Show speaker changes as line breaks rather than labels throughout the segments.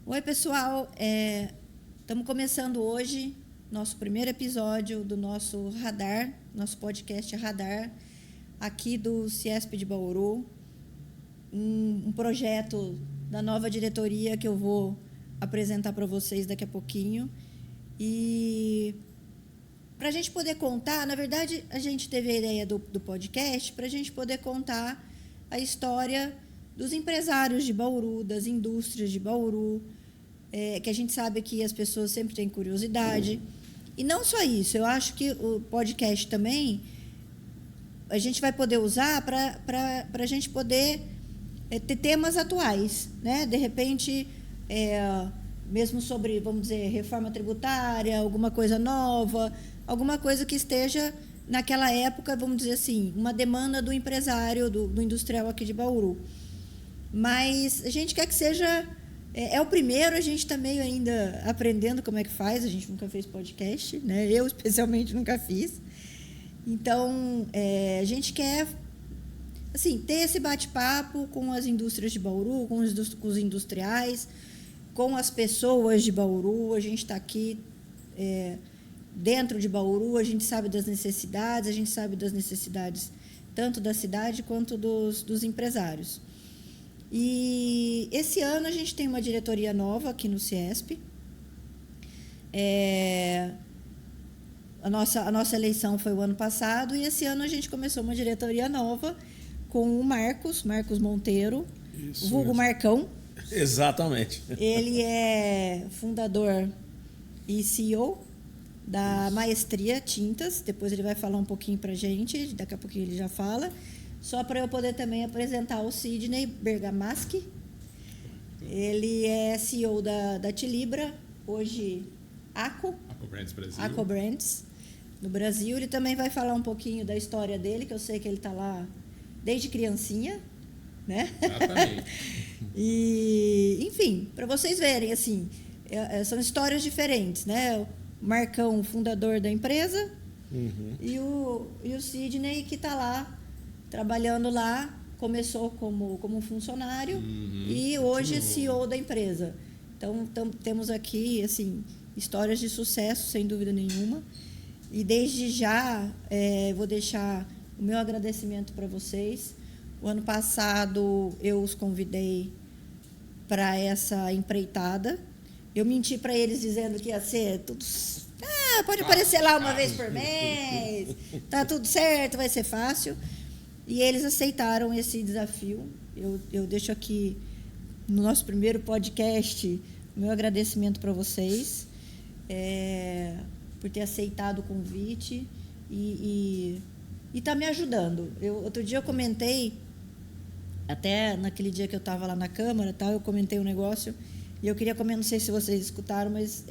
Oi, pessoal. Estamos começando hoje nosso primeiro episódio do nosso Radar, nosso podcast Radar, aqui do CIESP de Bauru. Um projeto da nova diretoria que eu vou apresentar para vocês daqui a pouquinho. E para a gente poder contar, na verdade, a gente teve a ideia do podcast para a gente poder contar a história dos empresários de Bauru, das indústrias de Bauru, que a gente sabe que as pessoas sempre têm curiosidade. E não só isso, eu acho que o podcast também a gente vai poder usar para a gente poder ter temas atuais, né? De repente, mesmo sobre, vamos dizer, reforma tributária, alguma coisa nova, alguma coisa que esteja naquela época, vamos dizer assim, uma demanda do empresário, do industrial aqui de Bauru. Mas a gente quer que seja... É o primeiro, a gente está meio ainda aprendendo como é que faz, a gente nunca fez podcast, né? Eu, especialmente, nunca fiz. Então, a gente quer assim, ter esse bate-papo com as indústrias de Bauru, com os industriais, com as pessoas de Bauru. A gente está aqui dentro de Bauru, a gente sabe das necessidades, tanto da cidade quanto dos empresários. E esse ano a gente tem uma diretoria nova aqui no CIESP. A nossa eleição foi o ano passado e esse ano a gente começou uma diretoria nova com o Marcos Monteiro,
Isso
vulgo
mesmo.
Marcão.
Exatamente.
Ele é fundador e CEO da Maestria Tintas. Depois ele vai falar um pouquinho para a gente, daqui a pouquinho ele já fala. Só para eu poder também apresentar o Sidney Bergamaschi. Ele é CEO da Tilibra, hoje ACO
Brands Brasil.
ACO Brands, no Brasil. Ele também vai falar um pouquinho da história dele, que eu sei que ele está lá desde criancinha, né?
Exatamente.
E, enfim, para vocês verem, assim, são histórias diferentes, né? O Marcão, fundador da empresa, e o Sidney, que está lá, trabalhando lá, começou como funcionário e hoje é CEO da empresa. Então, temos aqui, assim, histórias de sucesso, sem dúvida nenhuma. E desde já, vou deixar o meu agradecimento para vocês. O ano passado, eu os convidei para essa empreitada. Eu menti para eles dizendo que ia ser tudo... pode aparecer lá uma vez por mês, tá tudo certo, vai ser fácil. E eles aceitaram esse desafio. Eu deixo aqui, no nosso primeiro podcast, o meu agradecimento para vocês por ter aceitado o convite e tá me ajudando. Outro dia eu comentei, até naquele dia que eu estava lá na Câmara, tal, eu comentei um negócio, e eu queria comentar, não sei se vocês escutaram, mas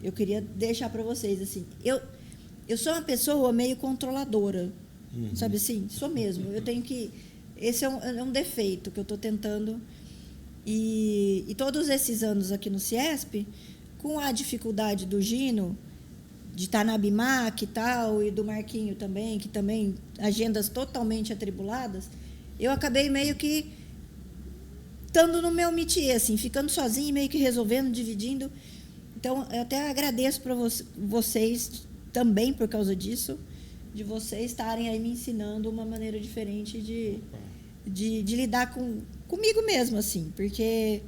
eu queria deixar para vocês, assim, eu sou uma pessoa meio controladora, sabe assim? Sou mesmo. Eu tenho que... Esse é um defeito que eu estou tentando. E todos esses anos aqui no CIESP, com a dificuldade do Gino, de estar na BIMAC e tal, e do Marquinho também, que também agendas totalmente atribuladas, eu acabei meio que estando no meu métier, assim, ficando sozinha, meio que resolvendo, dividindo. Então, eu até agradeço para vocês também por causa disso, de vocês estarem aí me ensinando uma maneira diferente de lidar comigo mesmo, assim, porque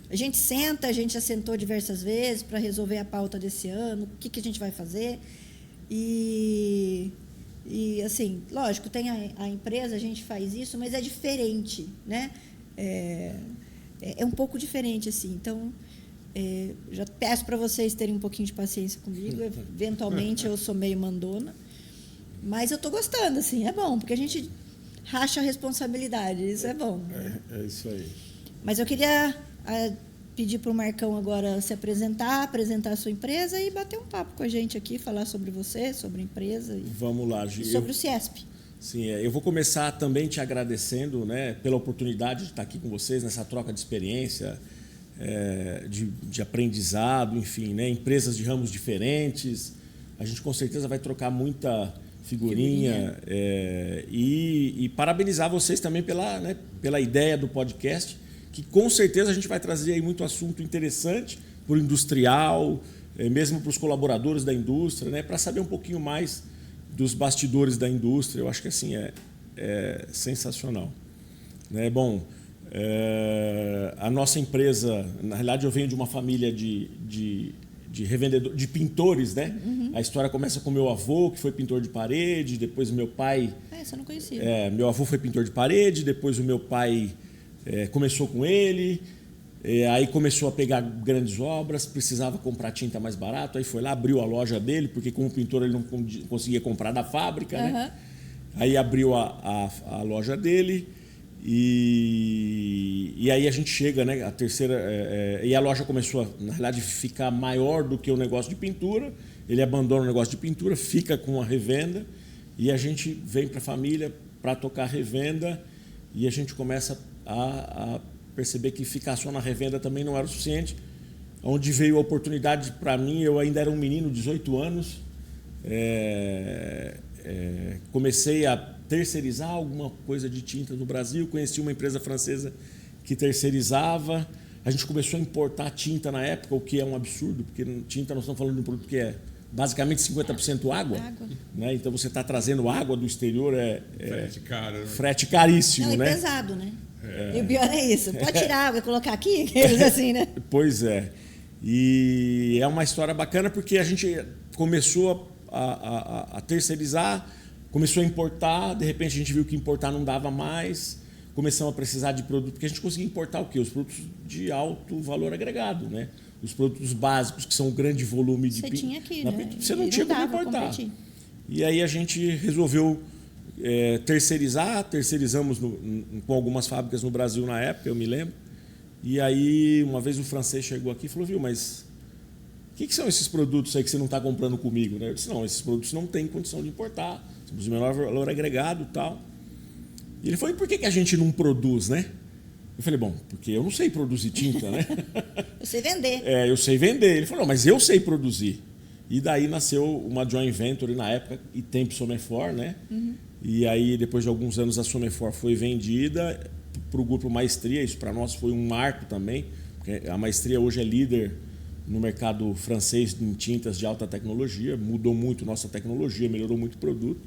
a gente já sentou diversas vezes para resolver a pauta desse ano, o que a gente vai fazer, e assim, lógico, tem a empresa, a gente faz isso, mas é diferente, né? É um pouco diferente, assim, então... já peço para vocês terem um pouquinho de paciência comigo, eventualmente eu sou meio mandona, mas eu estou gostando, assim, é bom, porque a gente racha a responsabilidade, isso é bom.
É isso aí.
Mas eu queria pedir para o Marcão agora se apresentar a sua empresa e bater um papo com a gente aqui, falar sobre você, sobre a empresa e
vamos lá, Gi.
sobre o CIESP.
Sim, eu vou começar também te agradecendo, né, pela oportunidade de estar aqui com vocês nessa troca de experiência, de aprendizado, enfim, né, empresas de ramos diferentes. A gente com certeza vai trocar muita figurinha. E parabenizar vocês também pela ideia do podcast, que com certeza a gente vai trazer aí muito assunto interessante para o industrial, mesmo para os colaboradores da indústria, né, para saber um pouquinho mais dos bastidores da indústria. Eu acho que assim é sensacional. Né? Bom, a nossa empresa, na realidade, eu venho de uma família de revendedor, de pintores, né? Uhum. A história começa com meu avô, que foi pintor de parede, depois o meu pai...
Essa eu não conhecia.
Meu avô foi pintor de parede, depois o meu pai começou com ele, aí começou a pegar grandes obras, precisava comprar tinta mais barato, aí foi lá, abriu a loja dele, porque como pintor ele não conseguia comprar da fábrica, né? Aí abriu a loja dele. E aí a gente chega, né? A terceira. E a loja começou, na realidade, ficar maior do que o negócio de pintura. Ele abandona o negócio de pintura, fica com a revenda. E a gente vem para a família para tocar a revenda. E a gente começa a perceber que ficar só na revenda também não era o suficiente. Onde veio a oportunidade para mim, eu ainda era um menino, 18 anos. Comecei a terceirizar alguma coisa de tinta no Brasil, conheci uma empresa francesa que terceirizava, a gente começou a importar tinta na época, o que é um absurdo, porque tinta nós estamos falando de um produto que é basicamente 50% água. Né? Então você está trazendo água do exterior,
frete caro, né?
Frete caríssimo.
Não,
né?
Pesado, né? E o pior é isso, pode tirar água e colocar aqui, aqueles assim, né?
Pois é. E é uma história bacana porque a gente começou a terceirizar, começou a importar, de repente a gente viu que importar não dava mais, começamos a precisar de produto, porque a gente conseguia importar o quê? Os produtos de alto valor agregado, né? Os produtos básicos, que são um grande volume de...
Você tinha aqui, né?
Você não tinha como importar. E aí a gente resolveu terceirizamos com algumas fábricas no Brasil na época, eu me lembro. E aí uma vez o francês chegou aqui e falou, viu, mas... O que são esses produtos aí que você não está comprando comigo? Né? Eu disse, não, esses produtos não têm condição de importar, temos o menor valor agregado e tal. E ele falou, e por que a gente não produz, né? Eu falei, bom, porque eu não sei produzir tinta, né?
Eu sei vender.
Eu sei vender. Ele falou, não, mas eu sei produzir. E daí nasceu uma joint venture na época, e Temp Somefor, né? Uhum. E aí, depois de alguns anos, a Somefor foi vendida para o grupo Maestria. Isso para nós foi um marco também, porque a Maestria hoje é líder no mercado francês em tintas de alta tecnologia, mudou muito nossa tecnologia, melhorou muito o produto.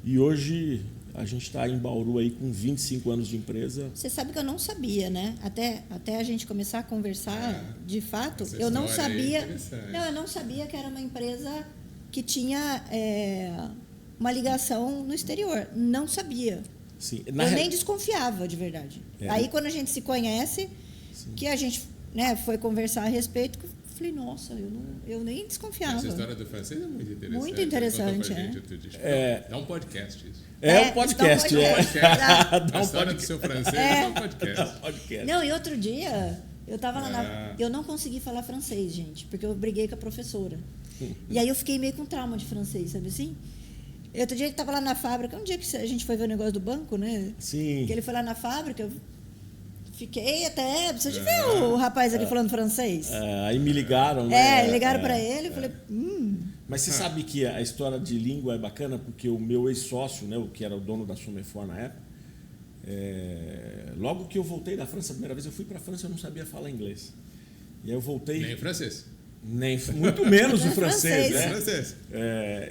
E hoje a gente está em Bauru aí com 25 anos de empresa.
Você sabe que eu não sabia, né? Até a gente começar a conversar, de fato, eu não sabia. Não, eu não sabia que era uma empresa que tinha uma ligação no exterior. Não sabia.
Sim.
Nem desconfiava, de verdade. Aí, quando a gente se conhece, sim, que a gente foi conversar a respeito, falei, nossa, eu nem desconfiava.
Essa história do francês é muito interessante.
Muito interessante,
Dá um podcast isso.
Um podcast.
A história do seu francês é um podcast.
Não, e outro dia, eu estava lá eu não consegui falar francês, gente, porque eu briguei com a professora. E aí eu fiquei meio com trauma de francês, sabe assim? Outro dia ele estava lá na fábrica, um dia que a gente foi ver o negócio do banco, né?
Sim.
Que ele foi lá na fábrica, eu fiquei até... Você já viu o rapaz aqui falando francês?
Aí me ligaram, né?
Ligaram para ele, eu falei...
Mas você sabe que a história de língua é bacana, porque o meu ex-sócio, né, o que era o dono da Somefor na época, logo que eu voltei da França, a primeira vez eu fui para a França, eu não sabia falar inglês. E aí eu voltei...
Nem francês.
Muito menos o francês, né?
Francês.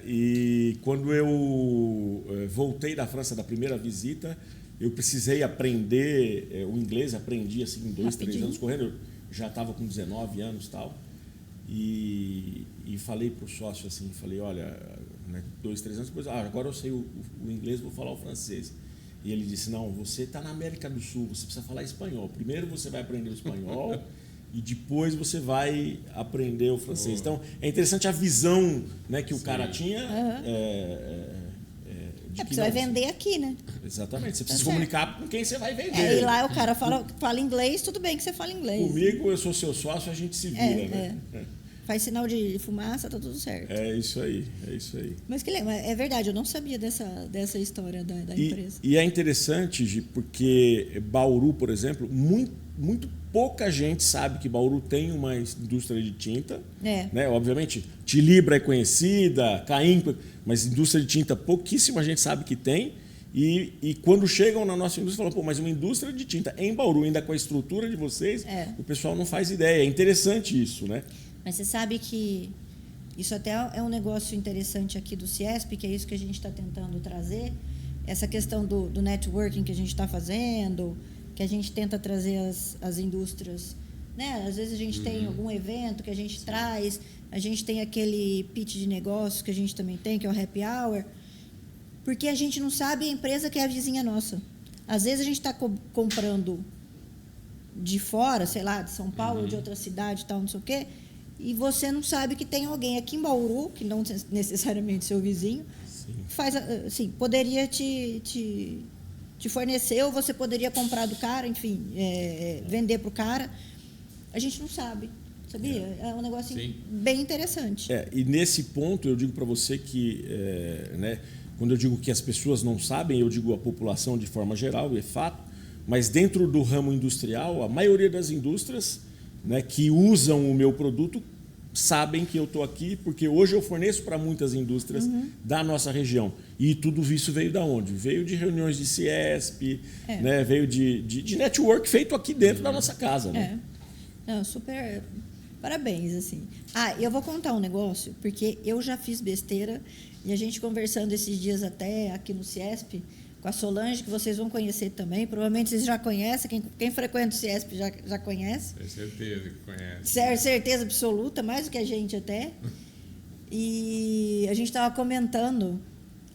E quando eu voltei da França da primeira visita, eu precisei aprender o inglês, aprendi assim em 2, 3 anos correndo, eu já estava com 19 anos e tal. E falei para o sócio assim, falei, olha, 2, 3 anos depois, agora eu sei o inglês, vou falar o francês. E ele disse, não, você está na América do Sul, você precisa falar espanhol. Primeiro você vai aprender o espanhol e depois você vai aprender o francês. Então, é interessante a visão, né, que o cara tinha.
Porque você vai vender aqui, né?
Exatamente. Você precisa comunicar com quem você vai vender.
E lá o cara fala inglês, tudo bem que você fala inglês.
Comigo, eu sou seu sócio, a gente se vira, né?
Faz sinal de fumaça, tá tudo certo.
É isso aí.
Mas que legal, é verdade, eu não sabia dessa história da empresa.
E é interessante, Gi, porque Bauru, por exemplo, muito pouca gente sabe que Bauru tem uma indústria de tinta. Né? Obviamente, Tilibra é conhecida, Caim, mas indústria de tinta pouquíssima gente sabe que tem. E quando chegam na nossa indústria, falam, pô, mas uma indústria de tinta em Bauru, ainda com a estrutura de vocês, o pessoal não faz ideia. É interessante isso, né?
Mas você sabe que isso até é um negócio interessante aqui do CIESP, que é isso que a gente está tentando trazer, essa questão do networking que a gente está fazendo, que a gente tenta trazer as indústrias, né? Às vezes a gente tem algum evento que a gente traz, a gente tem aquele pitch de negócios que a gente também tem, que é o happy hour, porque a gente não sabe a empresa que é a vizinha nossa. Às vezes a gente está comprando de fora, sei lá, de São Paulo, ou de outra cidade, tal, não sei o quê, e você não sabe que tem alguém aqui em Bauru, que não necessariamente seu vizinho, faz, assim, poderia te fornecer, ou você poderia comprar do cara, enfim, vender para o cara. A gente não sabe, sabia? É um negócio bem interessante.
E nesse ponto eu digo para você que, né, quando eu digo que as pessoas não sabem, eu digo a população de forma geral, é fato, mas dentro do ramo industrial, a maioria das indústrias, né, que usam o meu produto sabem que eu estou aqui, porque hoje eu forneço para muitas indústrias da nossa região. E tudo isso veio da onde? Veio de reuniões de CIESP, né, veio de network feito aqui dentro da nossa casa. Né?
Não, super... Parabéns, assim. Eu vou contar um negócio, porque eu já fiz besteira, e a gente conversando esses dias até aqui no CIESP, com a Solange, que vocês vão conhecer também, provavelmente vocês já conhecem, quem frequenta o CIESP já conhece.
Tenho certeza que conhece.
Certeza absoluta, mais do que a gente até. E a gente estava comentando,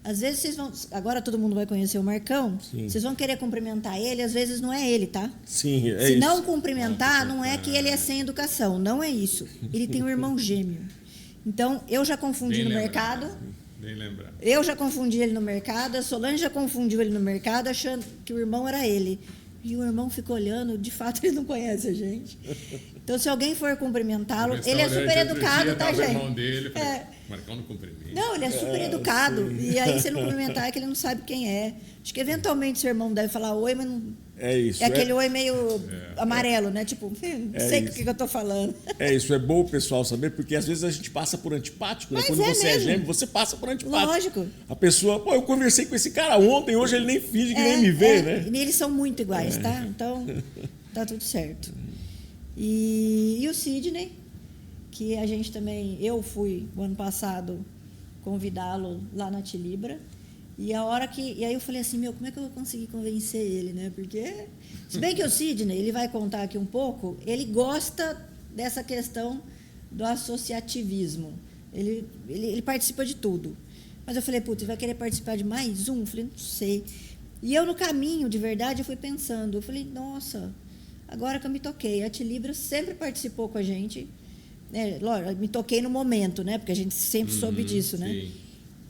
às vezes vocês vão... Agora todo mundo vai conhecer o Marcão, vocês vão querer cumprimentar ele, às vezes não é ele, tá?
Sim, é
Se
isso.
não cumprimentar, não é que ele é sem educação, não é isso. Ele tem um irmão gêmeo. Então, eu já confundi no mercado.
Nem lembrar.
Eu já confundi ele no mercado, a Solange já confundiu ele no mercado, achando que o irmão era ele. E o irmão fica olhando, de fato ele não conhece a gente. Então, se alguém for cumprimentá-lo, ele é super educado, tá, gente?
O irmão dele, falei, Marcão não cumprimenta.
Não, ele é super educado. E aí, se ele não cumprimentar, é que ele não sabe quem é. Acho que eventualmente seu irmão deve falar oi, mas não.
É isso.
É aquele oi meio amarelo, né? Tipo, não sei o que eu estou falando.
É isso, é bom o pessoal saber, porque às vezes a gente passa por antipático, né? Quando você é gêmeo, você passa por antipático.
Lógico.
A pessoa, pô, eu conversei com esse cara ontem, hoje ele nem finge que nem me vê, né?
E eles são muito iguais, tá? Então, tá tudo certo. E o Sidney, que a gente também, eu fui, o ano passado, convidá-lo lá na Tilibra. E aí eu falei assim, como é que eu vou conseguir convencer ele, né? Porque, se bem que o Sidney, ele vai contar aqui um pouco, ele gosta dessa questão do associativismo. Ele participa de tudo. Mas eu falei, putz, vai querer participar de mais um? Eu falei, não sei. E eu, no caminho, de verdade, eu fui pensando, eu falei, nossa, agora que eu me toquei, a Tilibra sempre participou com a gente, né? Lógico, me toquei no momento, né? Porque a gente sempre soube disso, né?
Sim.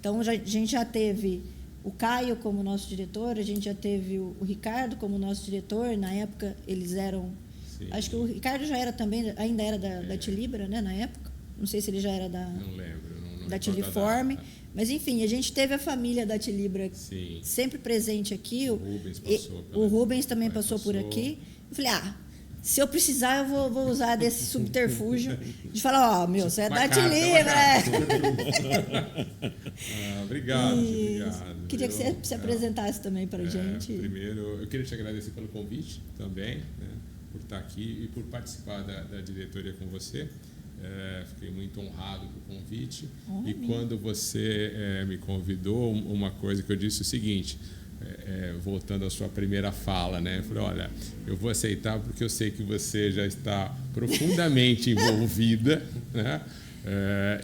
Então, a gente já teve o Caio como nosso diretor, a gente já teve o Ricardo como nosso diretor. Na época, eles eram... Sim. Acho que o Ricardo já era também, ainda era da Tilibra, né, na época. Não sei se ele já era
Não lembro. Não
da Tiliforme. Mas, enfim, a gente teve a família da Tilibra sempre presente aqui. O Rubens também passou por aqui. Eu falei, se eu precisar, eu vou usar desse subterfúgio de falar, você é da Tilibra.
Obrigado.
Queria que você se apresentasse também para a gente.
Primeiro, eu queria te agradecer pelo convite também, né, por estar aqui e por participar da diretoria com você. Fiquei muito honrado com o convite. E quando você me convidou, uma coisa que eu disse é o seguinte... voltando à sua primeira fala, né? Eu falei, olha, eu vou aceitar porque eu sei que você já está profundamente envolvida, né?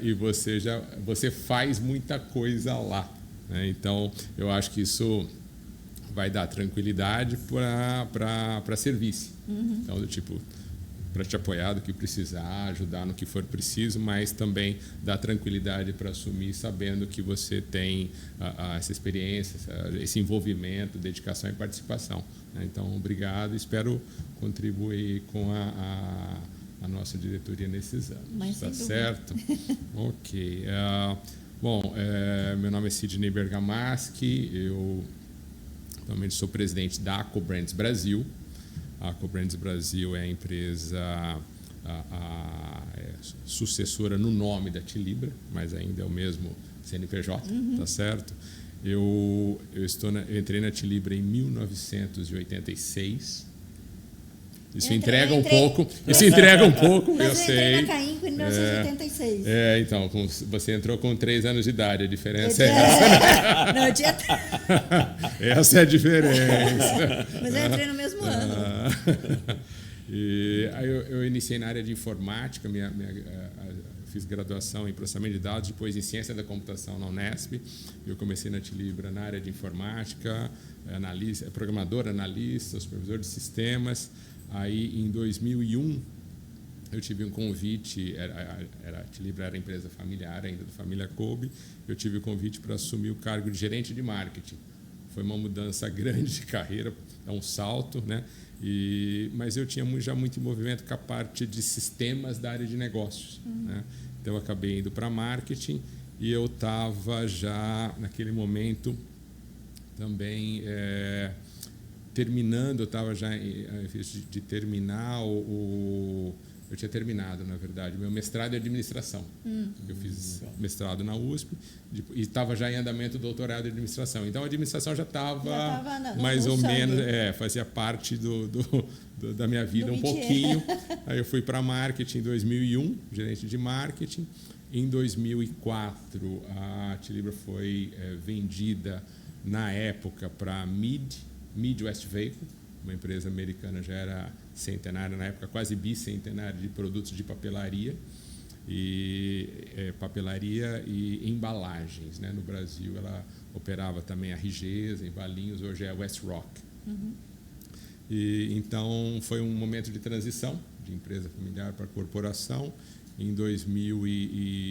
E você faz muita coisa lá, né? Então, eu acho que isso vai dar tranquilidade para serviço. Então, do tipo, para te apoiar do que precisar, ajudar no que for preciso, mas também dar tranquilidade para assumir, sabendo que você tem essa experiência, esse envolvimento, dedicação e participação. Então, obrigado. Espero contribuir com a nossa diretoria nesses anos. Está certo? Ok. Meu nome é Sidney Bergamaschi, eu também sou presidente da ACOBrands Brasil. A ACOBrands Brasil é a empresa sucessora no nome da Tilibra, mas ainda é o mesmo CNPJ, tá certo? Eu entrei na Tilibra em 1986. Isso entrega um pouco. Isso entrega um pouco, eu sei.
Eu entrei na Cainco em 1986.
Então, você entrou com 3 anos de idade, a diferença é essa.
Não, eu tinha...
Essa é a diferença.
Mas eu entrei no mesmo ano.
E aí eu iniciei na área de informática, fiz graduação em processamento de dados, depois em ciência da computação na Unesp. Eu comecei na Tilibra na área de informática, programador, analista, supervisor de sistemas. Aí, em 2001, eu tive um convite, a Tilibra era empresa familiar ainda, da família Kolbe, eu tive o convite para assumir o cargo de gerente de marketing. Foi uma mudança grande de carreira, é um salto, né? Mas eu tinha já muito envolvimento com a parte de sistemas da área de negócios. Né? Então, eu acabei indo para marketing e eu estava já, naquele momento, também terminando, eu estava já de terminar eu tinha terminado, na verdade, meu mestrado em administração. Eu fiz mestrado na USP e estava já em andamento o doutorado em administração. Então, a administração já estava mais ou menos, fazia parte da minha vida um pouquinho. Aí eu fui para marketing em 2001, gerente de marketing. Em 2004, a Tilibra foi vendida, na época, para Midwest Vehicle, uma empresa americana, já era centenária na época, quase bicentenária, de produtos de papelaria e embalagens, né? No Brasil ela operava também a Rigesa, em Valinhos, hoje é a West Rock. Então foi um momento de transição de empresa familiar para corporação. Em 2000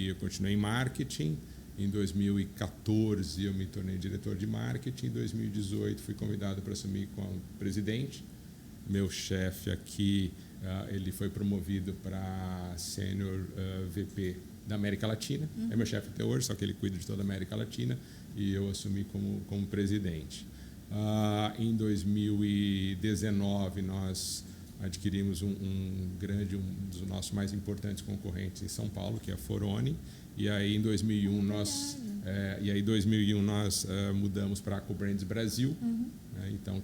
eu continuei em marketing. Em 2014 eu me tornei diretor de marketing. Em 2018 fui convidado para assumir como presidente. Meu chefe aqui, ele foi promovido para Senior VP da América Latina. É meu chefe até hoje, só que ele cuida de toda a América Latina, e eu assumi como presidente. Em 2019, nós adquirimos um dos nossos mais importantes concorrentes em São Paulo, que é a Foroni. E aí, em 2001, nós mudamos para a AcoBrands Brasil. Então,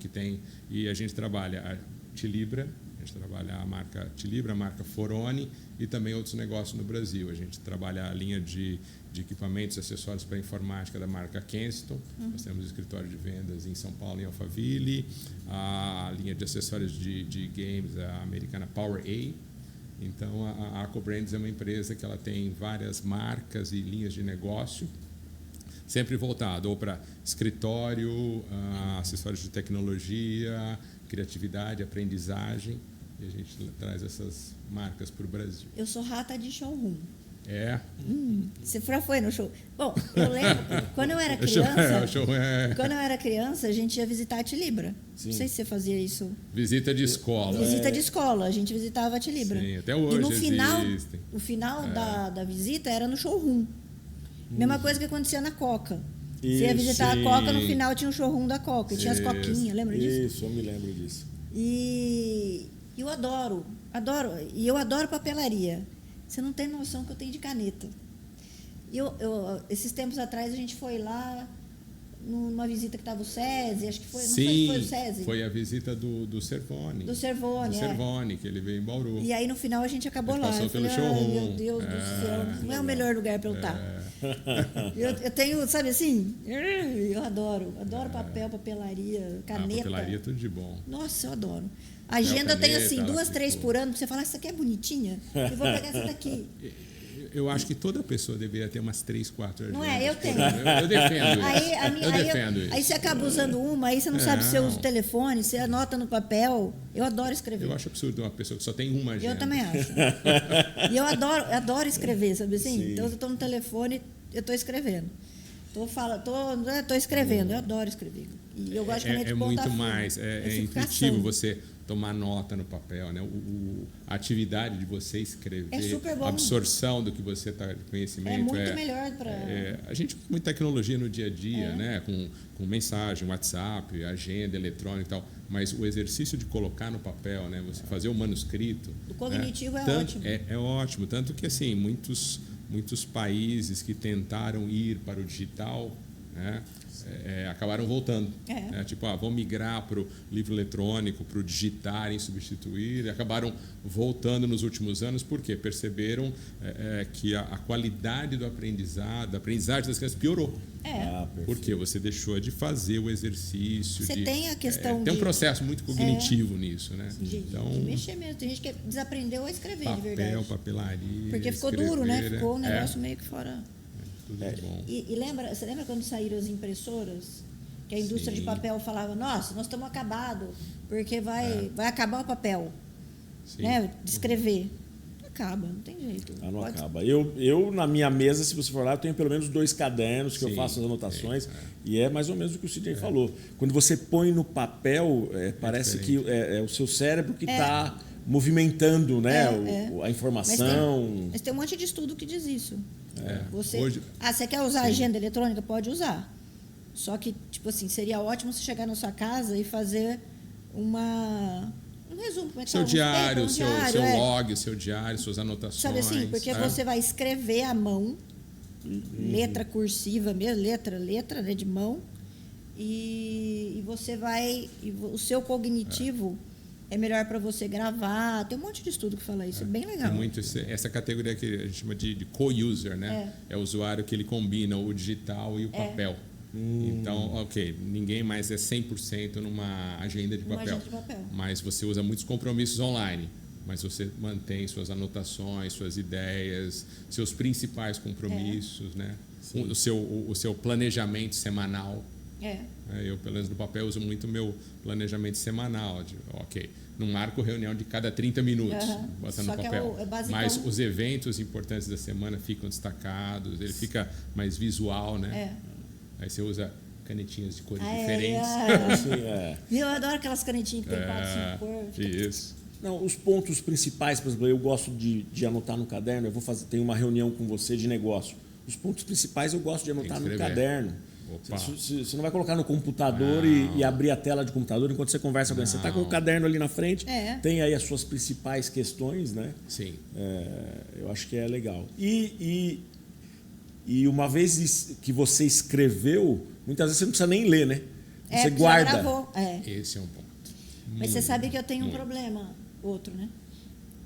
e a gente trabalha a Tilibra, a gente trabalha a marca Tilibra, a marca Foroni e também outros negócios no Brasil. A gente trabalha a linha de equipamentos e acessórios para informática da marca Kensington. Nós temos escritório de vendas em São Paulo, em Alphaville. A linha de acessórios de games, a americana PowerA. Então, a AcoBrands é uma empresa que ela tem várias marcas e linhas de negócio, sempre voltado ou para escritório, acessórios de tecnologia, criatividade, aprendizagem. E a gente traz essas marcas para o Brasil.
Eu sou rata de showroom.
É?
Você já foi no show? Bom, eu lembro, quando eu era criança, a gente ia visitar a Tilibra.
Sim.
Não sei se você fazia isso.
Visita de escola.
Visita de escola, a gente visitava a Tilibra.
Sim, até hoje
e no
existem.
O final da visita era no showroom. Mesma coisa que acontecia na Coca. Você ia visitar a Coca, no final tinha um showroom da Coca. E tinha as coquinhas, lembra disso?
Isso, eu me lembro disso.
E eu adoro. E eu adoro papelaria. Você não tem noção que eu tenho de caneta. Esses tempos atrás a gente foi lá numa visita que estava o SESI, acho que foi, não sei se foi o SESI.
Foi a visita do Servone.
Do Servone,
Servone, que ele veio em Bauru.
E aí no final a gente acabou lá.
Passou pelo showroom.
Meu Deus do céu, não é o melhor lugar para eu estar. Eu tenho, sabe assim, eu adoro papel, papelaria, caneta.
Papelaria é tudo de bom.
Nossa, eu adoro. A agenda tem assim, 2, 3 por ano, pra você falar, essa aqui é bonitinha, eu vou pegar essa daqui.
Eu acho que toda pessoa deveria ter umas 3, 4 agendas.
Não é? Eu tenho.
Eu defendo isso.
Aí você acaba usando uma, aí você não sabe se você usa o telefone, você anota no papel. Eu adoro escrever.
Eu acho absurdo uma pessoa que só tem uma agenda.
Eu também acho. E eu adoro escrever, sabe assim? Sim. Então, eu estou no telefone, eu estou escrevendo. Estou escrevendo, eu adoro escrever. E eu gosto de caneta de ponta
muito
fina.
mais, é intuitivo você tomar nota no papel, né? A atividade de você escrever,
é super bom.
A absorção do que você está de conhecimento.
É muito melhor para...
a gente tem muita tecnologia no dia a dia, né? Com mensagem, WhatsApp, agenda eletrônica e tal, mas o exercício de colocar no papel, né? Você fazer o manuscrito...
O cognitivo
é ótimo. É ótimo, tanto que assim, muitos países que tentaram ir para o digital, né? acabaram voltando. Tipo, vão migrar para o livro eletrônico, para o digitar em substituir, e acabaram voltando nos últimos anos, porque perceberam que a qualidade do aprendizado, da aprendizagem das crianças piorou. Porque você deixou de fazer o exercício.
Você tem a questão
tem um processo muito cognitivo nisso, né?
De mexer mesmo. Tem gente que desaprendeu a escrever, de verdade.
Papelaria.
Porque ficou duro, né? Ficou um negócio meio que fora.
Tudo bom.
E você lembra quando saíram as impressoras? Que a indústria de papel falava, nossa, nós estamos acabados, porque vai acabar o papel. Né? De escrever. Acaba, não tem jeito.
Não acaba. Eu, na minha mesa, se você for lá, eu tenho pelo menos 2 cadernos que eu faço as anotações. E é mais ou menos o que o Sidney falou. Quando você põe no papel, parece que é o seu cérebro que está movimentando, né, a informação.
Mas tem um monte de estudo que diz isso. Você quer usar agenda eletrônica? Pode usar. Só que, tipo assim, seria ótimo você chegar na sua casa e fazer um resumo. Como é que
seu diário, seu log, seu diário, suas anotações.
Sabe assim, porque você vai escrever à mão, letra cursiva mesmo, letra, né, de mão, e você vai... o seu cognitivo é melhor para você gravar. Tem um monte de estudo que fala isso, é bem legal.
Tem muito essa categoria que a gente chama de co-user, né? É o usuário que ele combina o digital e o papel. Então, ninguém mais é 100% numa agenda de papel. Mas você usa muitos compromissos online. Mas você mantém suas anotações, suas ideias, seus principais compromissos, né? O seu planejamento semanal. Eu, pelo menos no papel, uso muito o meu planejamento semanal. Não marco reunião de cada 30 minutos, botando no papel. Mas os eventos importantes da semana ficam destacados, ele fica mais visual, né? Aí você usa canetinhas de cores diferentes.
Eu adoro aquelas canetinhas que tem 4, 5 cores.
Isso.
Não, os pontos principais, por exemplo, eu gosto de anotar no caderno. Tenho uma reunião com você de negócio. Os pontos principais eu gosto de anotar no caderno. Você não vai colocar no computador e abrir a tela de computador enquanto você conversa com ele. Você está com o caderno ali na frente, tem aí as suas principais questões, né?
Sim.
Eu acho que é legal. E uma vez que você escreveu, muitas vezes você não precisa nem ler, né? Você guarda.
Já gravou.
Esse é um ponto.
Mas você sabe que eu tenho um problema, outro, né?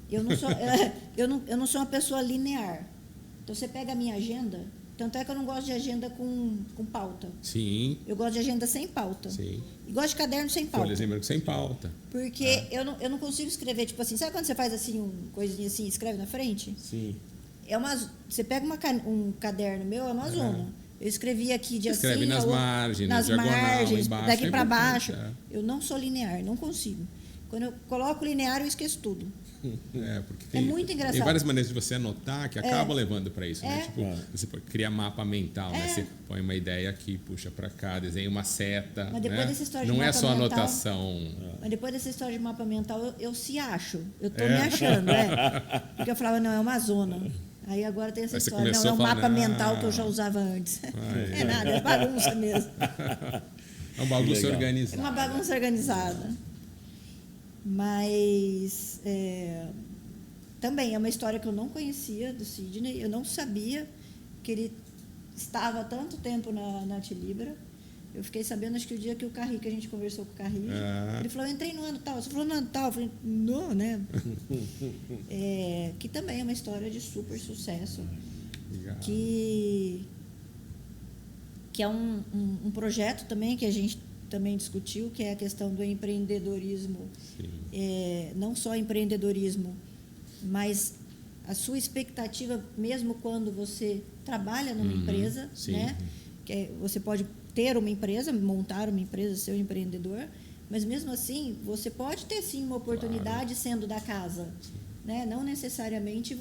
Eu não sou uma pessoa linear. Então você pega a minha agenda, tanto é que eu não gosto de agenda com pauta.
Sim.
Eu gosto de agenda sem pauta.
Sim.
E gosto de caderno sem pauta.
Folhas em branco sem pauta.
Porque eu não consigo escrever, tipo assim, sabe quando você faz assim, coisinha assim, escreve na frente?
Sim.
Você pega um caderno meu, é uma zona. Eu escrevi aqui de assim...
Escreve nas margens,
nas
diagonal,
margens,
embaixo,
daqui para baixo.
É.
Eu não sou linear, não consigo. Quando eu coloco linear, eu esqueço tudo.
Porque
é muito engraçado.
Tem várias maneiras de você anotar que acabam levando para isso. Né? Tipo, você pode criar mapa mental. Né? Você põe uma ideia aqui, puxa para cá, desenha uma seta.
Mas depois dessa história de
não
mapa
é só
mental,
anotação.
Mas depois dessa história de mapa mental, eu se acho. Eu estou me achando. Porque eu falava, não, é uma zona. Aí agora tem essa história. Não, é um mapa mental que eu já usava antes. É nada, é bagunça mesmo.
É uma bagunça organizada.
É uma bagunça organizada. Mas também é uma história que eu não conhecia do Sidney. Eu não sabia que ele estava há tanto tempo na Tilibra. Eu fiquei sabendo, acho que o dia que a gente conversou com o Carri, ele falou, eu entrei no ano tal. Você falou no ano tal? Eu falei, não, né? Que também é uma história de super sucesso.
Legal.
Que é um projeto também que a gente também discutiu, que é a questão do empreendedorismo. Não só empreendedorismo, mas a sua expectativa, mesmo quando você trabalha numa empresa, né? Que você pode ter uma empresa, montar uma empresa, ser um empreendedor, mas mesmo assim, você pode ter sim uma oportunidade sendo da casa. Né? Não necessariamente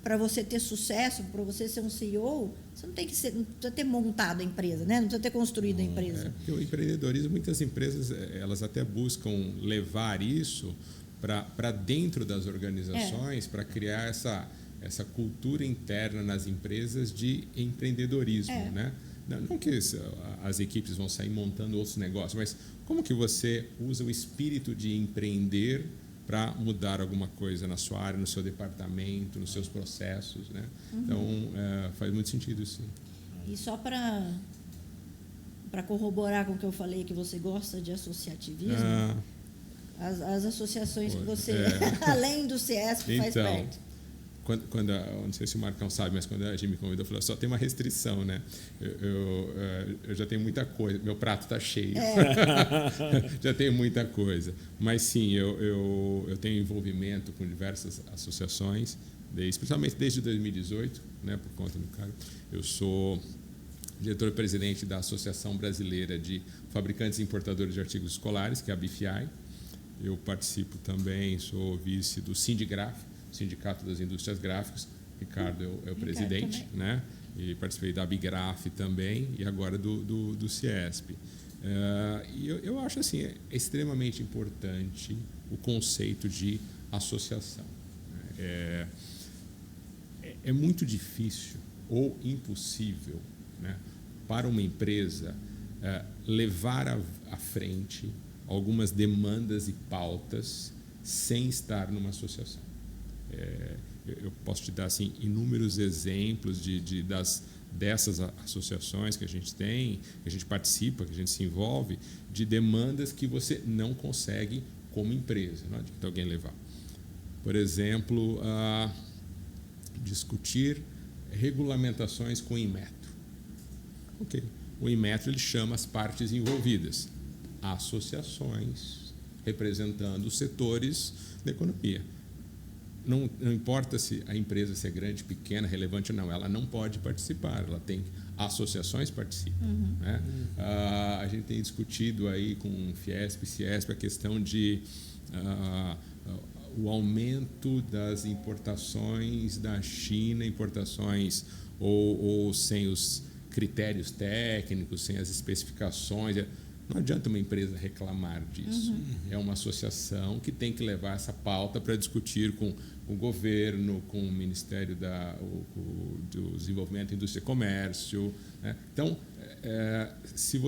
para você ter sucesso, para você ser um CEO, você não precisa ter montado a empresa, né? Não precisa ter construído a empresa.
Porque o empreendedorismo, muitas empresas, elas até buscam levar isso para dentro das organizações, para criar essa cultura interna nas empresas de empreendedorismo, né? Não que as equipes vão sair montando outros negócios, mas como que você usa o espírito de empreender para mudar alguma coisa na sua área, no seu departamento, nos seus processos, né? Então, faz muito sentido, sim.
E só para para corroborar com o que eu falei, que você gosta de associativismo, as associações que você, além do CIESP, faz parte.
Não sei se o Marcão sabe, mas quando a gente me convidou, eu falei, só tem uma restrição, né? Eu já tenho muita coisa, meu prato está cheio. Já tenho muita coisa. Mas sim, eu tenho envolvimento com diversas associações, especialmente desde 2018, né, por conta do cargo. Eu sou diretor-presidente da Associação Brasileira de Fabricantes e Importadores de Artigos Escolares, que é a BFI. Eu participo também, sou vice do Sindigraf, Sindicato das Indústrias Gráficas. Ricardo é o presidente, né? E participei da Abigraf também e agora do CIESP. E eu acho assim, é extremamente importante o conceito de associação. É muito difícil ou impossível, né, para uma empresa levar à frente algumas demandas e pautas sem estar numa associação. Eu posso te dar assim, inúmeros exemplos dessas associações que a gente tem, que a gente participa, que a gente se envolve, de demandas que você não consegue como empresa, não adianta alguém levar. Por exemplo, discutir regulamentações com o Inmetro. Okay. O Inmetro ele chama as partes envolvidas, associações representando os setores da economia. Não importa se a empresa é grande, pequena, relevante ou não, ela não pode participar, ela tem associações participam. Né? A gente tem discutido aí com o Fiesp, CIESP, a questão de o aumento das importações da China, importações ou sem os critérios técnicos, sem as especificações. Não adianta uma empresa reclamar disso. É uma associação que tem que levar essa pauta para discutir com o governo, com o Ministério do Desenvolvimento, Indústria e Comércio. Né? Então, se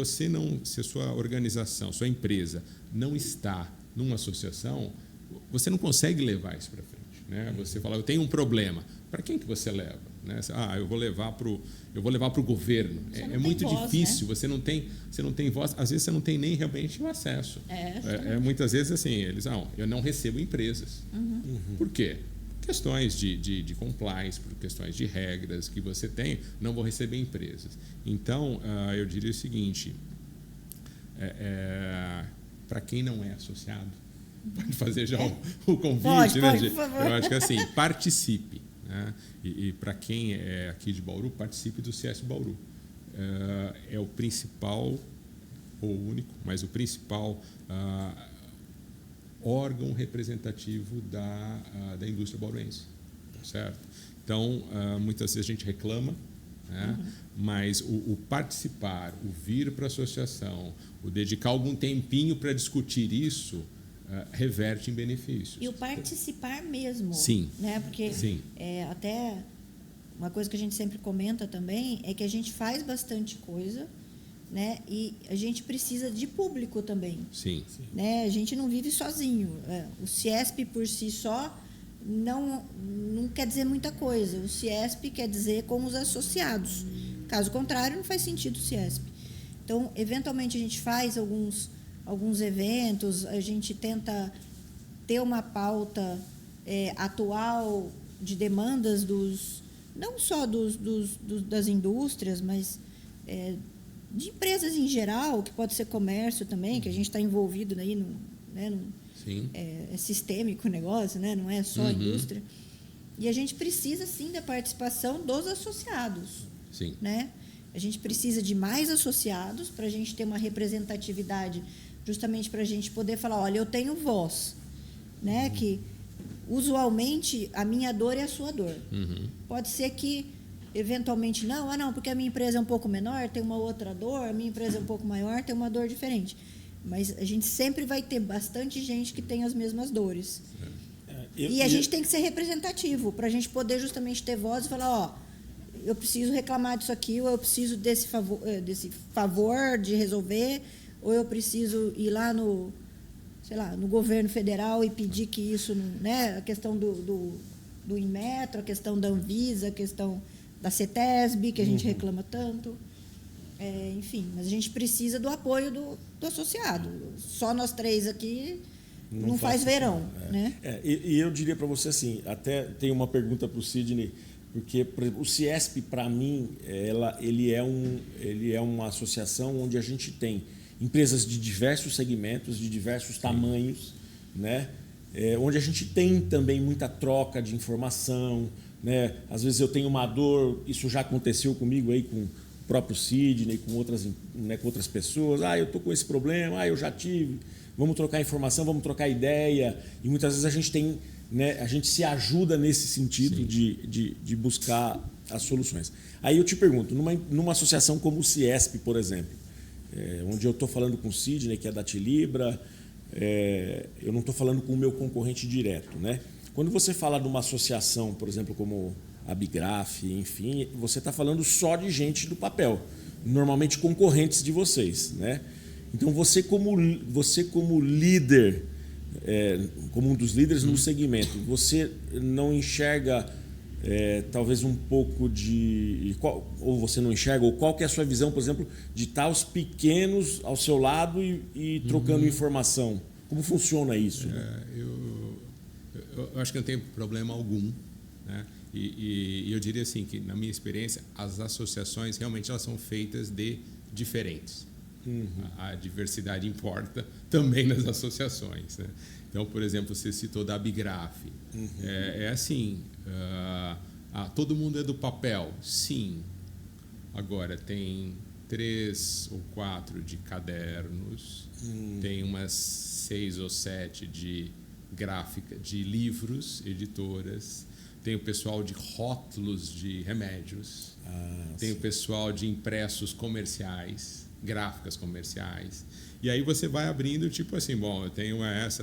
a sua organização, sua empresa não está numa associação, você não consegue levar isso para frente. Né? Você fala, eu tenho um problema. Para quem que você leva? Né? Eu vou levar para o governo. É muito
voz,
difícil.
né?
Você não tem voz. Às vezes você não tem nem realmente o acesso. Muitas vezes assim, eles eu não recebo empresas. Por quê? Questões de compliance, por questões de regras que você tem, não vou receber empresas. Então, eu diria o seguinte: para quem não é associado, pode fazer já o convite,
pode,
né?
por favor.
Eu acho que assim, participe. Né? E para quem é aqui de Bauru, participe do CIESP Bauru. É o principal, ou o único, mas o principal órgão representativo da indústria bauruense. Certo? Então, muitas vezes a gente reclama, né? Mas o participar, o vir para a associação, o dedicar algum tempinho para discutir isso, reverte em benefícios.
E o participar mesmo.
Sim.
Né? Porque
Sim.
Até uma coisa que a gente sempre comenta também é que a gente faz bastante coisa, né? E a gente precisa de público também.
Sim.
Né? A gente não vive sozinho. O CIESP por si só não quer dizer muita coisa. O CIESP quer dizer com os associados. Caso contrário, não faz sentido o CIESP. Então, eventualmente, a gente faz alguns eventos, a gente tenta ter uma pauta atual de demandas não só das indústrias, mas de empresas em geral, que pode ser comércio também, que a gente está envolvido aí
Sim.
É sistêmico o negócio, né? Não é só a indústria. E a gente precisa, sim, da participação dos associados.
Sim.
Né? A gente precisa de mais associados para a gente ter uma representatividade, justamente para a gente poder falar, olha, eu tenho voz, né? Que usualmente a minha dor é a sua dor. Pode ser que eventualmente não, porque a minha empresa é um pouco menor, tem uma outra dor, a minha empresa é um pouco maior, tem uma dor diferente. Mas a gente sempre vai ter bastante gente que tem as mesmas dores. E a gente tem que ser representativo para a gente poder justamente ter voz e falar, eu preciso reclamar disso aqui, ou eu preciso desse favor de resolver, ou eu preciso ir lá no governo federal e pedir que isso, né, a questão do Inmetro, a questão da Anvisa, a questão da CETESB, que a gente reclama tanto. Enfim, mas a gente precisa do apoio do associado. Só nós 3 aqui não faz verão. Né?
E eu diria para você assim, até tem uma pergunta para o Sidney, porque o CIESP, para mim, ele é uma associação onde a gente tem empresas de diversos segmentos, de diversos tamanhos, né? Onde a gente tem também muita troca de informação, né? Às vezes eu tenho uma dor, isso já aconteceu comigo aí com o próprio Sidney, com outras pessoas. Eu estou com esse problema, eu já tive. Vamos trocar informação, vamos trocar ideia. E muitas vezes a gente tem, né, a gente se ajuda nesse sentido de buscar as soluções. Aí eu te pergunto, numa associação como o CIESP, por exemplo, onde eu estou falando com o Sidney, que é da Tilibra, eu não estou falando com o meu concorrente direto, né? Quando você fala de uma associação, por exemplo, como a Abigraf, enfim, você está falando só de gente do papel, normalmente concorrentes de vocês, né? Então você como líder, como um dos líderes no segmento, você não enxerga talvez um pouco ou você não enxerga, ou qual que é a sua visão, por exemplo, de estar os pequenos ao seu lado e trocando informação? Como funciona isso?
Eu acho que não tem problema algum, né? E eu diria assim que, na minha experiência, as associações realmente elas são feitas de diferentes. A diversidade importa também nas associações, né? Então, por exemplo, você citou da Abigraf. Assim, todo mundo é do papel? Sim. Agora, tem 3 ou 4 de cadernos, tem umas 6 ou 7 de gráfica, de livros, editoras, tem o pessoal de rótulos de remédios, tem o pessoal de impressos comerciais, gráficas comerciais. E aí você vai abrindo, tipo assim, bom, eu tenho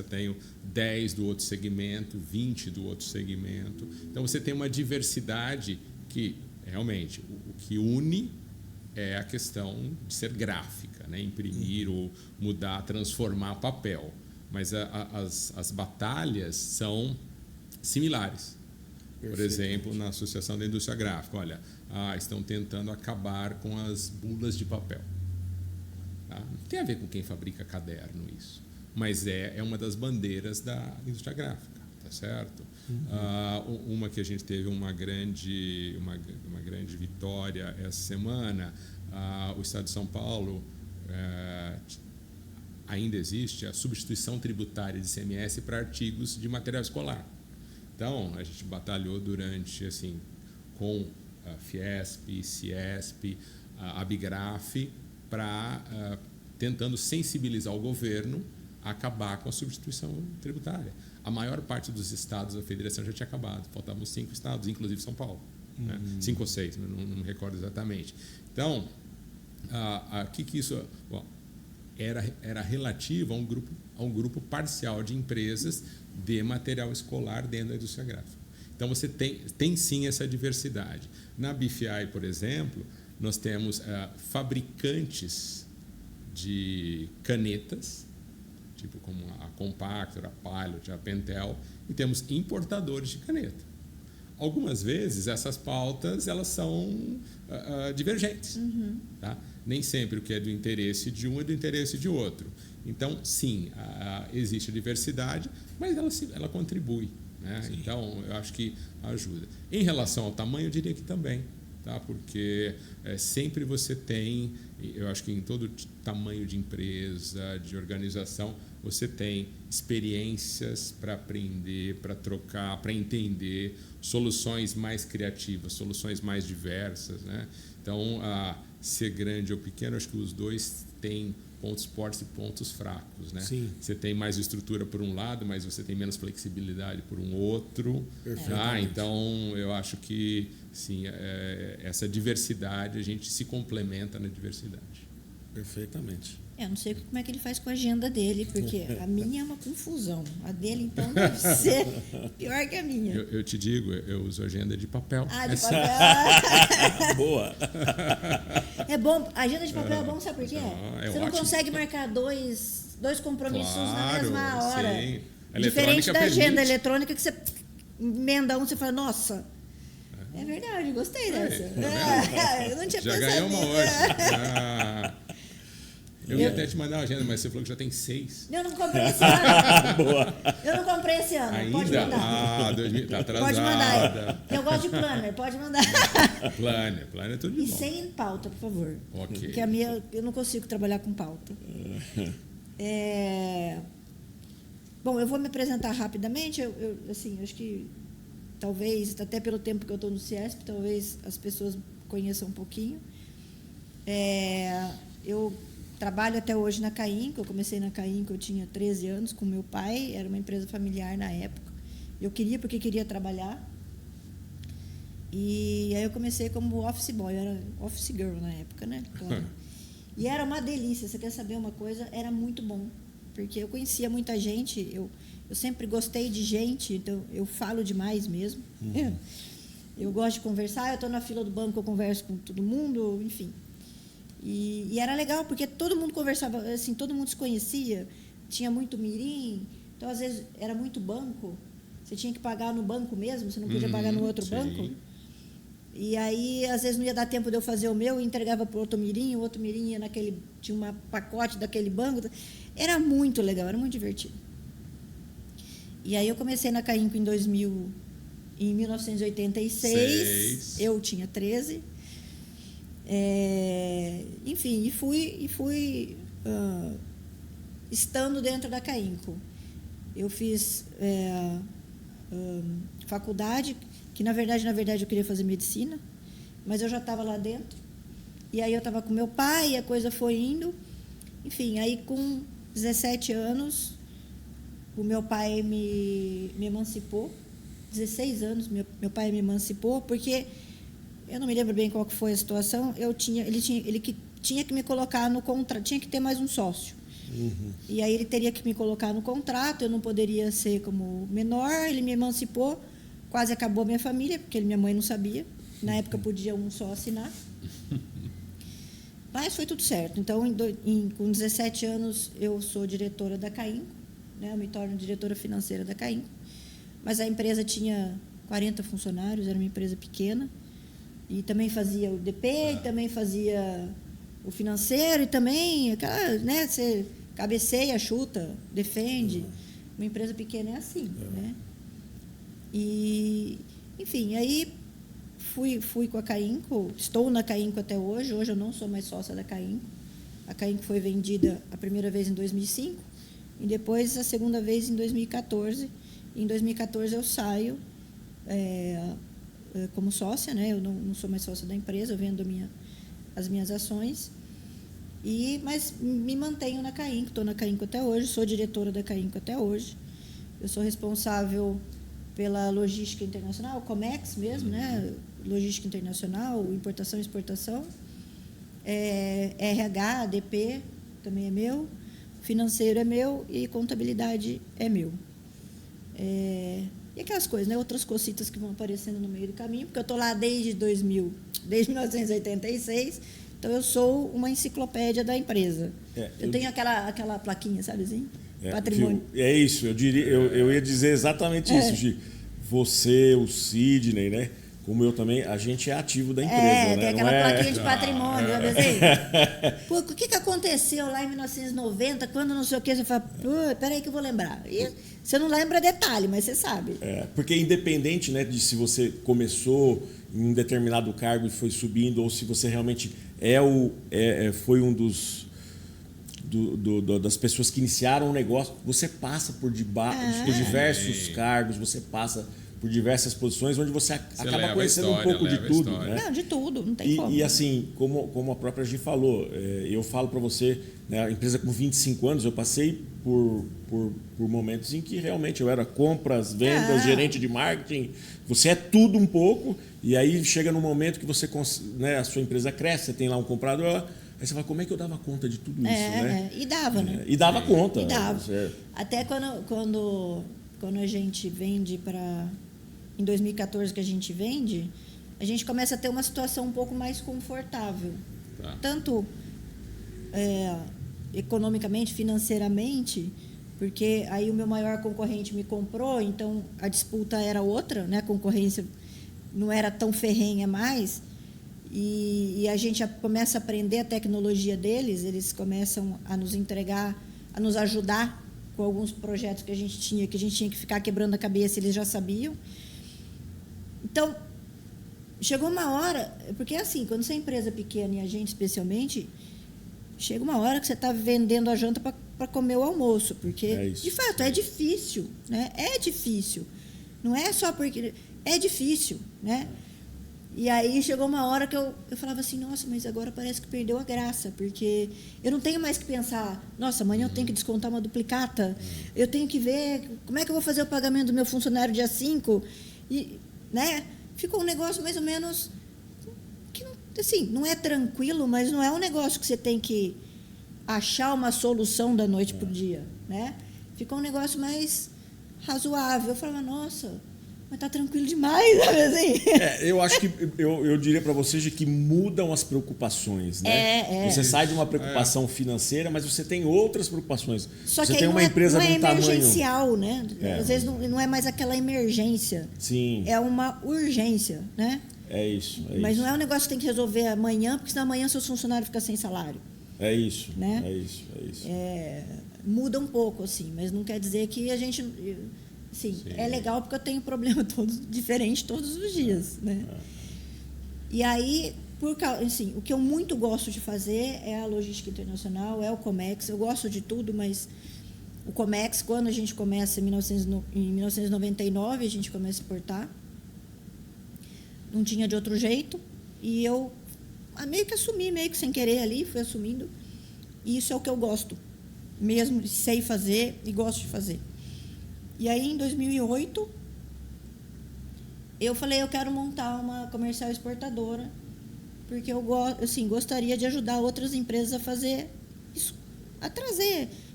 tenho 10 do outro segmento, 20 do outro segmento. Então você tem uma diversidade que, realmente, o que une é a questão de ser gráfica, né? Imprimir ou mudar, transformar papel. Mas as batalhas são similares. Por exemplo, na Associação da Indústria Gráfica, olha, estão tentando acabar com as bulas de papel. Tá? Não tem a ver com quem fabrica caderno isso, mas é uma das bandeiras da indústria gráfica, tá certo? Uma que a gente teve uma grande vitória essa semana, o Estado de São Paulo ainda existe a substituição tributária de ICMS para artigos de material escolar. Então, a gente batalhou durante, assim, com a Fiesp, Ciesp, a Abigraf, tentando sensibilizar o governo a acabar com a substituição tributária. A maior parte dos estados da federação já tinha acabado, faltavam 5 estados, inclusive São Paulo. Né? 5 ou 6, não me recordo exatamente. Então, que isso... Bom, era relativo a um grupo parcial de empresas de material escolar dentro da indústria gráfica. Então, você tem sim essa diversidade. Na BFI, por exemplo, nós temos fabricantes de canetas, tipo como a Compactor, a Pilot, a Pentel, e temos importadores de caneta. Algumas vezes, essas pautas elas são divergentes. Tá? Nem sempre o que é do interesse de um é do interesse de outro. Então, sim, existe a diversidade, mas ela contribui. Né? Então, eu acho que ajuda. Em relação ao tamanho, eu diria que também. Tá? Porque sempre você tem, eu acho que em todo tamanho de empresa, de organização, você tem experiências para aprender, para trocar, para entender, soluções mais criativas, soluções mais diversas. Né? Então, ser grande ou pequeno, acho que os dois têm pontos fortes e pontos fracos. Né? Você tem mais estrutura por um lado, mas você tem menos flexibilidade por um outro. Então, eu acho que sim, essa diversidade, a gente se complementa na diversidade.
Perfeitamente.
Eu não sei como é que ele faz com a agenda dele, porque a minha é uma confusão. A dele, então, deve ser pior que a minha.
Eu te digo, eu uso agenda de papel.
De papel.
Boa.
É bom. A agenda de papel é bom, sabe por quê? Você não consegue marcar dois compromissos na mesma hora.
Sim.
Diferente da agenda eletrônica, que você emenda você fala, nossa, É verdade, gostei dessa. Eu não tinha
Já
pensado
ganhou uma
nisso.
hoje. Eu ia até te mandar a agenda, mas você falou que já tem 6.
Eu não comprei esse ano. Boa. Eu não comprei esse ano.
Ainda?
Pode mandar.
2000, tá atrasada.
Pode mandar. Eu gosto de planner, pode mandar.
Planner é tudo de
E
bom.
sem pauta, por favor.
Ok.
Porque a minha, eu não consigo trabalhar com pauta. Bom, eu vou me apresentar rapidamente. Assim, acho que talvez, até pelo tempo que eu estou no CIESP, talvez as pessoas conheçam um pouquinho. Eu trabalho até hoje na Cainco. Eu comecei na Cainco, eu tinha 13 anos com meu pai, era uma empresa familiar na época. Eu queria porque queria trabalhar. E aí eu comecei como office boy, eu era office girl na época, né? Claro. E era uma delícia, você quer saber uma coisa? Era muito bom, porque eu conhecia muita gente, eu sempre gostei de gente, então eu falo demais mesmo. Eu gosto de conversar, eu estou na fila do banco, eu converso com todo mundo, enfim. E era legal, porque todo mundo conversava, assim, todo mundo se conhecia, tinha muito mirim, então, às vezes, era muito banco, você tinha que pagar no banco mesmo, você não podia pagar no outro banco. E aí, às vezes, não ia dar tempo de eu fazer o meu, eu entregava para o outro mirim ia tinha um pacote daquele banco. Era muito legal, era muito divertido. E aí, eu comecei na Cainco em 1986, eu tinha 13. Enfim, e fui estando dentro da Cainco. Eu fiz faculdade, que na verdade eu queria fazer medicina, mas eu já estava lá dentro. E aí eu estava com meu pai, e a coisa foi indo. Enfim, aí com 17 anos, o meu pai me emancipou. 16 anos, meu pai me emancipou, porque eu não me lembro bem qual que foi a situação. Ele tinha que me colocar no contrato, tinha que ter mais um sócio. E aí ele teria que me colocar no contrato, eu não poderia ser como menor, ele me emancipou, quase acabou a minha família, porque minha mãe não sabia. Na época podia um só assinar. Mas foi tudo certo. Então, com 17 anos, eu sou diretora da Cainco, né? Eu me torno diretora financeira da Cainco. Mas a empresa tinha 40 funcionários, era uma empresa pequena. E também fazia o DP, e também fazia o financeiro, e também, né, você cabeceia, chuta, defende. Uma empresa pequena é assim, né? E, enfim, aí fui com a Cainco, estou na Cainco até hoje. Hoje eu não sou mais sócia da Cainco. A Cainco foi vendida a primeira vez em 2005 e depois a segunda vez em 2014. Em 2014 eu saio como sócia, né? Eu não sou mais sócia da empresa, eu vendo as minhas ações. Mas me mantenho na Cainco, estou na Cainco até hoje, sou diretora da Cainco até hoje. Eu sou responsável pela logística internacional, Comex mesmo, né? Logística internacional, importação e exportação. RH, ADP também é meu, financeiro é meu e contabilidade é meu. E aquelas coisas, né? Outras cositas que vão aparecendo no meio do caminho, porque eu estou lá desde 1986, então eu sou uma enciclopédia da empresa. Eu tenho aquela plaquinha, sabe assim? Patrimônio.
É isso, eu ia dizer exatamente isso, Gi. Você, o Sidney, né? Como eu também, a gente é ativo da empresa, né?
Tem aquela plaquinha de patrimônio, sabe assim? Pô, o que aconteceu lá em 1990, quando não sei o que, você fala, peraí que eu vou lembrar. E você não lembra detalhe, mas você sabe.
Porque independente, né, de se você começou em um determinado cargo e foi subindo, ou se você realmente foi um das pessoas que iniciaram o negócio, você passa por diversos cargos, você passa por diversas posições, onde você acaba conhecendo um pouco de tudo. Né?
Não, de tudo, não tem como.
E assim, como a própria Gi falou, eu falo para você, né, a empresa com 25 anos, eu passei por momentos em que realmente eu era compras, vendas, gerente de marketing, você é tudo um pouco, e aí chega num momento que você, né, a sua empresa cresce, você tem lá um comprador, aí você fala, como é que eu dava conta de tudo isso, né?
E dava, né?
E dava conta.
E dava. Até quando a gente vende em 2014 que a gente vende, a gente começa a ter uma situação um pouco mais confortável. Tanto economicamente, financeiramente, porque aí o meu maior concorrente me comprou, então a disputa era outra, né? A concorrência não era tão ferrenha mais, e a gente começa a aprender a tecnologia deles, eles começam a nos entregar, a nos ajudar com alguns projetos que a gente tinha que ficar quebrando a cabeça, eles já sabiam. Então, chegou uma hora, porque assim, quando você é empresa pequena e a gente especialmente, chega uma hora que você está vendendo a janta para comer o almoço, porque, de fato, é difícil, né? É difícil. Não é só porque... É difícil, né? E aí chegou uma hora que eu falava assim, nossa, mas agora parece que perdeu a graça, porque eu não tenho mais que pensar, nossa, amanhã eu tenho que descontar uma duplicata, eu tenho que ver como é que eu vou fazer o pagamento do meu funcionário dia 5, e, né? Ficou um negócio mais ou menos... que assim, não é tranquilo, mas não é um negócio que você tem que achar uma solução da noite para o dia, né? Ficou um negócio mais razoável. Eu falava, nossa, mas está tranquilo demais, sabe assim?
Eu acho que eu diria para vocês que mudam as preocupações, né? Você sai de uma preocupação financeira, mas você tem outras preocupações.
Só
você
que
tem uma empresa
não é
de um tamanho
emergencial, né? Às vezes não é mais aquela emergência.
Sim.
É uma urgência, né?
É isso.
Mas não é um negócio que tem que resolver amanhã, porque senão amanhã seus funcionários ficam sem salário.
É isso,
né?
É isso.
Muda um pouco, assim, mas não quer dizer que a gente... Sim, é legal porque eu tenho problema diferente todos os dias, né? E aí, assim, o que eu muito gosto de fazer é a logística internacional, é o Comex. Eu gosto de tudo, mas o Comex, quando a gente começa em 1999, a gente começa a exportar. Não tinha de outro jeito. E eu meio que assumi, meio que sem querer ali, fui assumindo. E isso é o que eu gosto. Mesmo sei fazer e gosto de fazer. E aí, em 2008, eu falei, eu quero montar uma comercial exportadora, porque eu assim, gostaria de ajudar outras empresas a fazer isso, a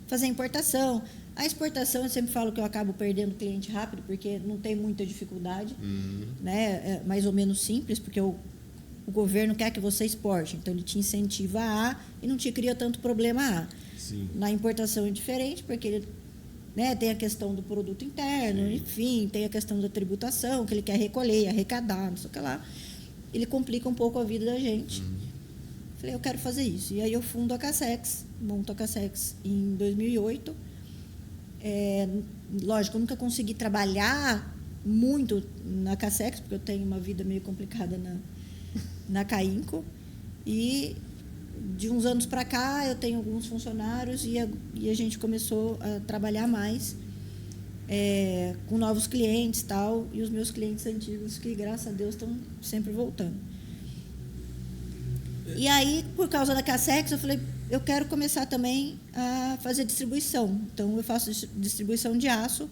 fazer importação. A exportação, eu sempre falo que eu acabo perdendo cliente rápido, porque não tem muita dificuldade, né? É mais ou menos simples, porque o governo quer que você exporte, então ele te incentiva a e não te cria tanto problema a.
Sim.
Na importação é diferente, porque ele, né, tem a questão do produto interno, enfim, tem a questão da tributação, que ele quer recolher, arrecadar, não sei o que lá. Ele complica um pouco a vida da gente. Falei, eu quero fazer isso. E aí eu fundo a Cassex, monto a Cassex em 2008. Lógico, eu nunca consegui trabalhar muito na Cassex, porque eu tenho uma vida meio complicada na Cainco. E de uns anos para cá, eu tenho alguns funcionários e a gente começou a trabalhar mais com novos clientes e tal, e os meus clientes antigos, que, graças a Deus, estão sempre voltando. E aí, por causa da Cassex, eu falei, eu quero começar também a fazer distribuição. Então, eu faço distribuição de aço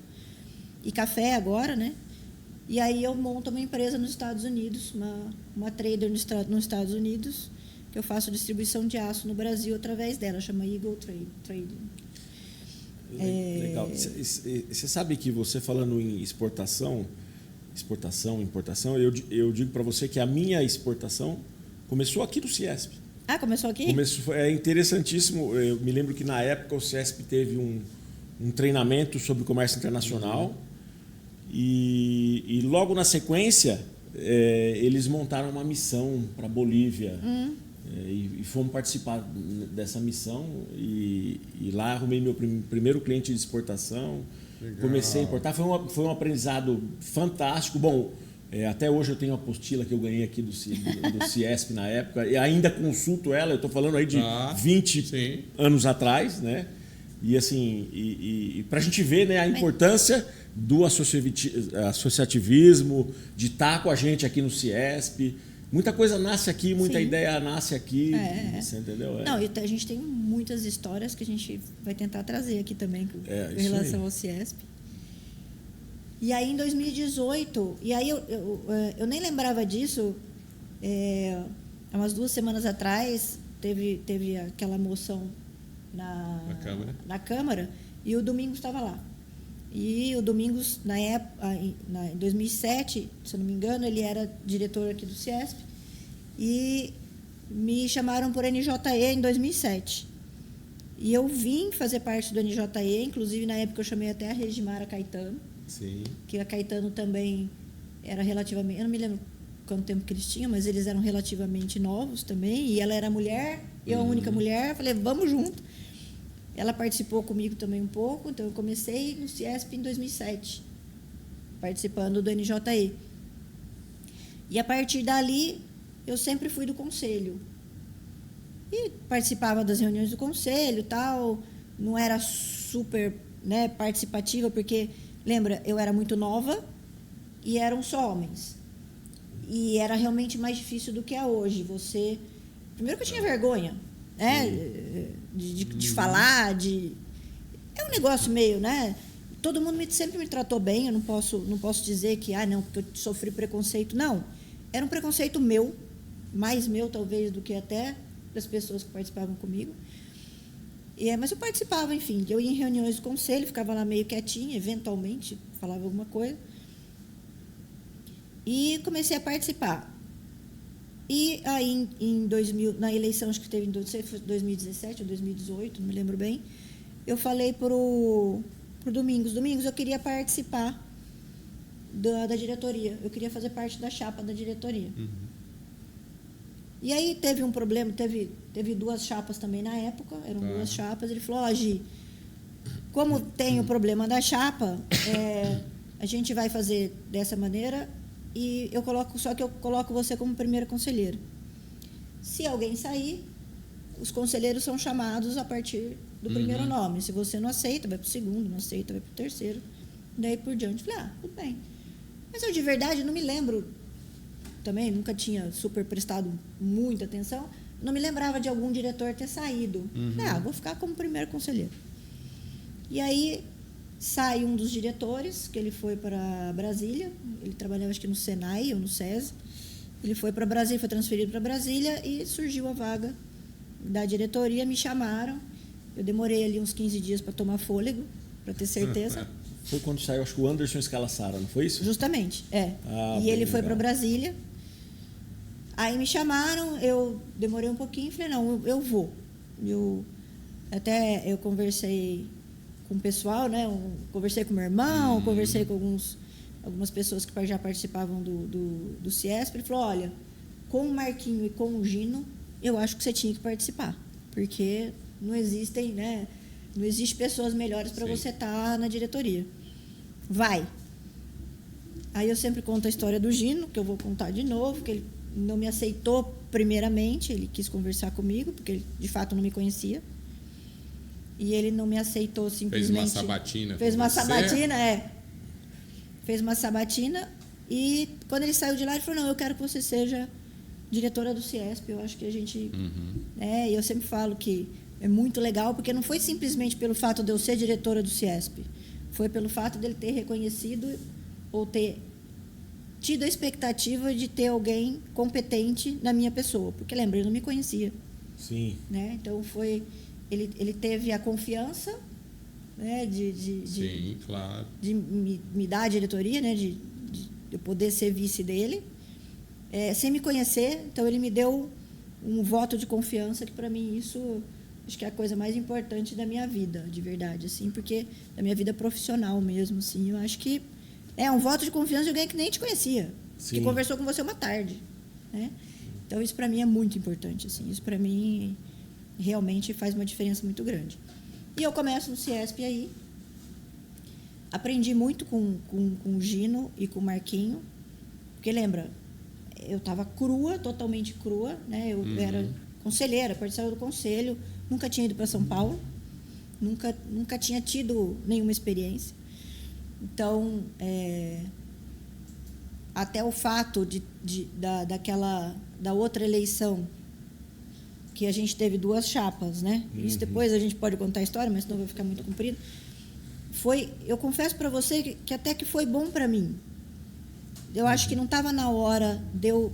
e café agora, né? E aí eu monto uma empresa nos Estados Unidos, uma trader nos Estados Unidos, que eu faço distribuição de aço no Brasil através dela, chama Eagle Trading.
Legal. Você sabe que você falando em exportação, importação, eu digo para você que a minha exportação começou aqui no CIESP.
Ah, começou aqui?
É interessantíssimo. Eu me lembro que na época o CIESP teve um treinamento sobre comércio internacional e logo na sequência eles montaram uma missão para a Bolívia. E fomos participar dessa missão e lá arrumei meu primeiro cliente de exportação. Legal. Comecei a importar. Foi um aprendizado fantástico. Bom, até hoje eu tenho uma apostila que eu ganhei aqui do CIESP na época e ainda consulto ela. Eu estou falando aí de 20 anos atrás, né? E assim, para a gente ver, né, a importância do associativismo, de estar com a gente aqui no CIESP. Muita coisa nasce aqui, muita ideia nasce aqui. Você entendeu?
Não, a gente tem muitas histórias que a gente vai tentar trazer aqui também com relação ao CIESP. E aí, em 2018, e aí eu nem lembrava disso, há umas 2 semanas atrás, teve aquela moção na Câmara e o Domingos estava lá. E o Domingos, na época, em 2007, se eu não me engano, ele era diretor aqui do CIESP e me chamaram por NJE em 2007. E eu vim fazer parte do NJE, inclusive na época eu chamei até a Regimara Caetano, que a Caetano também era relativamente, eu não me lembro quanto tempo que eles tinham, mas eles eram relativamente novos também, e ela era mulher, eu a única mulher, falei, vamos junto. Ela participou comigo também um pouco, então eu comecei no CIESP em 2007, participando do NJE. E a partir dali, eu sempre fui do conselho. E participava das reuniões do conselho e tal, não era super, né, participativa, porque, lembra, eu era muito nova e eram só homens. E era realmente mais difícil do que é hoje. Primeiro que eu tinha vergonha, né, de falar, é um negócio meio, né? Todo mundo sempre me tratou bem, eu não posso dizer que, não, porque eu sofri preconceito. Não, era um preconceito meu, mais meu talvez do que até das pessoas que participavam comigo. Mas eu participava, enfim, eu ia em reuniões do conselho, ficava lá meio quietinha, eventualmente falava alguma coisa. E comecei a participar. E aí, na eleição, acho que teve em 2017 ou 2018, não me lembro bem, eu falei para o Domingos, eu queria participar da diretoria, eu queria fazer parte da chapa da diretoria. E aí teve um problema, teve 2 chapas também na época, eram 2 chapas. Ele falou, Gi, como tem o problema da chapa, a gente vai fazer dessa maneira e eu coloco você como primeira conselheira. Se alguém sair, os conselheiros são chamados a partir do primeiro nome. Se você não aceita, vai para o segundo, não aceita, vai para o terceiro, daí por diante. Eu falei, tudo bem. Mas eu de verdade não me lembro, também nunca tinha super prestado muita atenção, não me lembrava de algum diretor ter saído. Vou ficar como primeiro conselheiro. E aí sai um dos diretores, que ele foi para Brasília, ele trabalhava acho que no Senai ou no SESI, ele foi para Brasília, foi transferido para Brasília e surgiu a vaga da diretoria, me chamaram, eu demorei ali uns 15 dias para tomar fôlego, para ter certeza.
Foi quando saiu, acho que o Anderson Scalassara, não foi isso?
Justamente, e ele foi para Brasília. Aí me chamaram, eu demorei um pouquinho, falei, não, eu vou. Eu conversei com o pessoal, né? Conversei com meu irmão, conversei com algumas pessoas que já participavam do CIESP. Ele falou, olha, com o Marquinho e com o Gino, eu acho que você tinha que participar, porque não existem, né? Não existe pessoas melhores para você estar na diretoria. Vai. Aí eu sempre conto a história do Gino, que eu vou contar de novo, que ele não me aceitou primeiramente, ele quis conversar comigo, porque ele de fato não me conhecia. E ele não me aceitou simplesmente.
Fez uma sabatina.
Fez uma sabatina e quando ele saiu de lá, ele falou, não, eu quero que você seja diretora do CIESP. Eu acho que a gente... E eu sempre falo que é muito legal, porque não foi simplesmente pelo fato de eu ser diretora do CIESP, foi pelo fato dele ter reconhecido ou ter tido a expectativa de ter alguém competente na minha pessoa, porque lembra, ele não me conhecia.
Sim.
Né? Então ele teve a confiança, né,
Sim, claro.
de me dar a diretoria, né, de eu poder ser vice dele, sem me conhecer. Então ele me deu um voto de confiança, que para mim isso acho que é a coisa mais importante da minha vida, de verdade, assim, porque da minha vida profissional mesmo, assim, eu acho que é um voto de confiança de alguém que nem te conhecia, que conversou com você uma tarde, né? Então isso para mim é muito importante, assim, isso para mim realmente faz uma diferença muito grande. E eu começo no CIESP aí, aprendi muito com o Gino e com o Marquinho, porque lembra, eu estava crua, totalmente crua, né? Eu era conselheira, participava do conselho, nunca tinha ido para São Paulo, nunca tinha tido nenhuma experiência. Então, até o fato da outra eleição, que a gente teve 2 chapas, né? Isso depois a gente pode contar a história, mas senão vai ficar muito comprido. Eu confesso para você que até que foi bom para mim. Eu acho que não estava na hora de eu,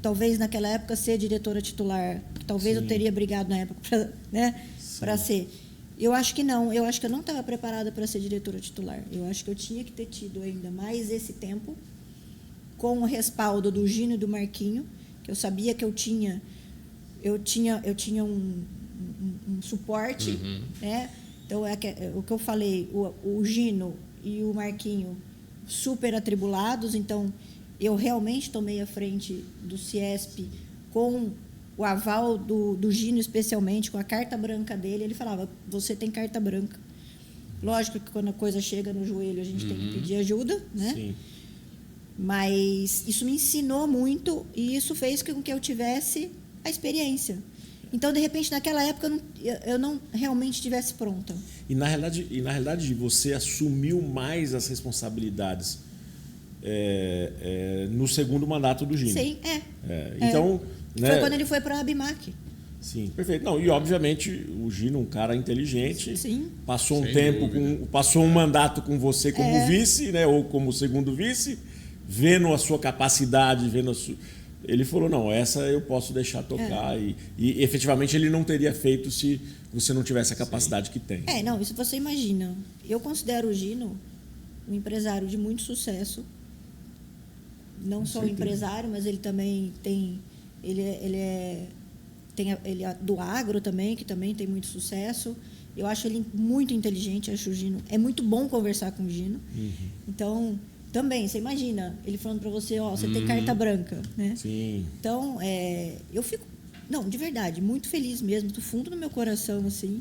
talvez naquela época, ser diretora titular. Talvez eu teria brigado na época para ser. Eu acho que não. Eu acho que eu não estava preparada para ser diretora titular. Eu acho que eu tinha que ter tido ainda mais esse tempo, com o respaldo do Gino e do Marquinho, que eu sabia que eu tinha um suporte, né? Então, o que eu falei, o Gino e o Marquinho super atribulados, então eu realmente tomei a frente do Ciesp com o aval do Gino, especialmente, com a carta branca dele. Ele falava, você tem carta branca. Lógico que quando a coisa chega no joelho, a gente tem que pedir ajuda, né?
Sim.
Mas isso me ensinou muito e isso fez com que eu tivesse a experiência. Então, de repente, naquela época, eu não realmente estivesse pronta.
E na realidade você assumiu mais as responsabilidades no segundo mandato do Gino.
Sim,
Então, né?
Foi quando ele foi para a Abimac.
Sim, perfeito. Não, e obviamente o Gino, um cara inteligente,
Sim.
passou um
Sem
tempo
dúvida.
passou um mandato com você como vice, né, ou como segundo vice, vendo a sua capacidade, ele falou, não, essa eu posso deixar tocar. E efetivamente ele não teria feito se você não tivesse a capacidade que tem.
Não, isso você imagina. Eu considero o Gino um empresário de muito sucesso. Não
Com
só um
certeza.
empresário, mas ele também tem... Ele é do agro também, que também tem muito sucesso. Eu acho ele muito inteligente, acho o Gino... É muito bom conversar com o Gino. Então... Também, você imagina, ele falando para você, você tem carta branca, né?
Sim.
Então, eu fico, não, de verdade, muito feliz mesmo, do fundo do meu coração, assim,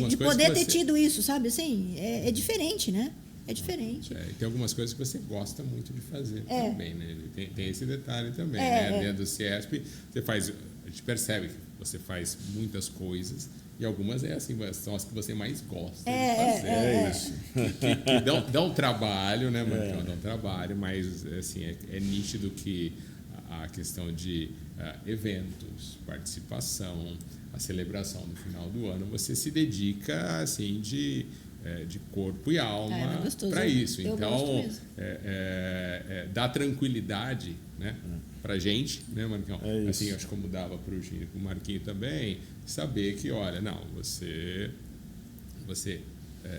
de poder ter tido isso, sabe? Assim, é diferente, né? É diferente.
E tem algumas coisas que você gosta muito de fazer também, né? Tem esse detalhe também, né? Dentro do Ciesp, a gente percebe que você faz muitas coisas. E algumas são as que você mais gosta de fazer.
Isso.
Que dão trabalho, né, Marcão? Dão trabalho, mas assim, é nítido que a questão de eventos, participação, a celebração no final do ano, você se dedica assim de corpo e alma para isso. Então, dá tranquilidade, né, para gente, né, Marcão? Assim, acho que como dava para o Gino e para o Marquinho também, saber que, olha, não, você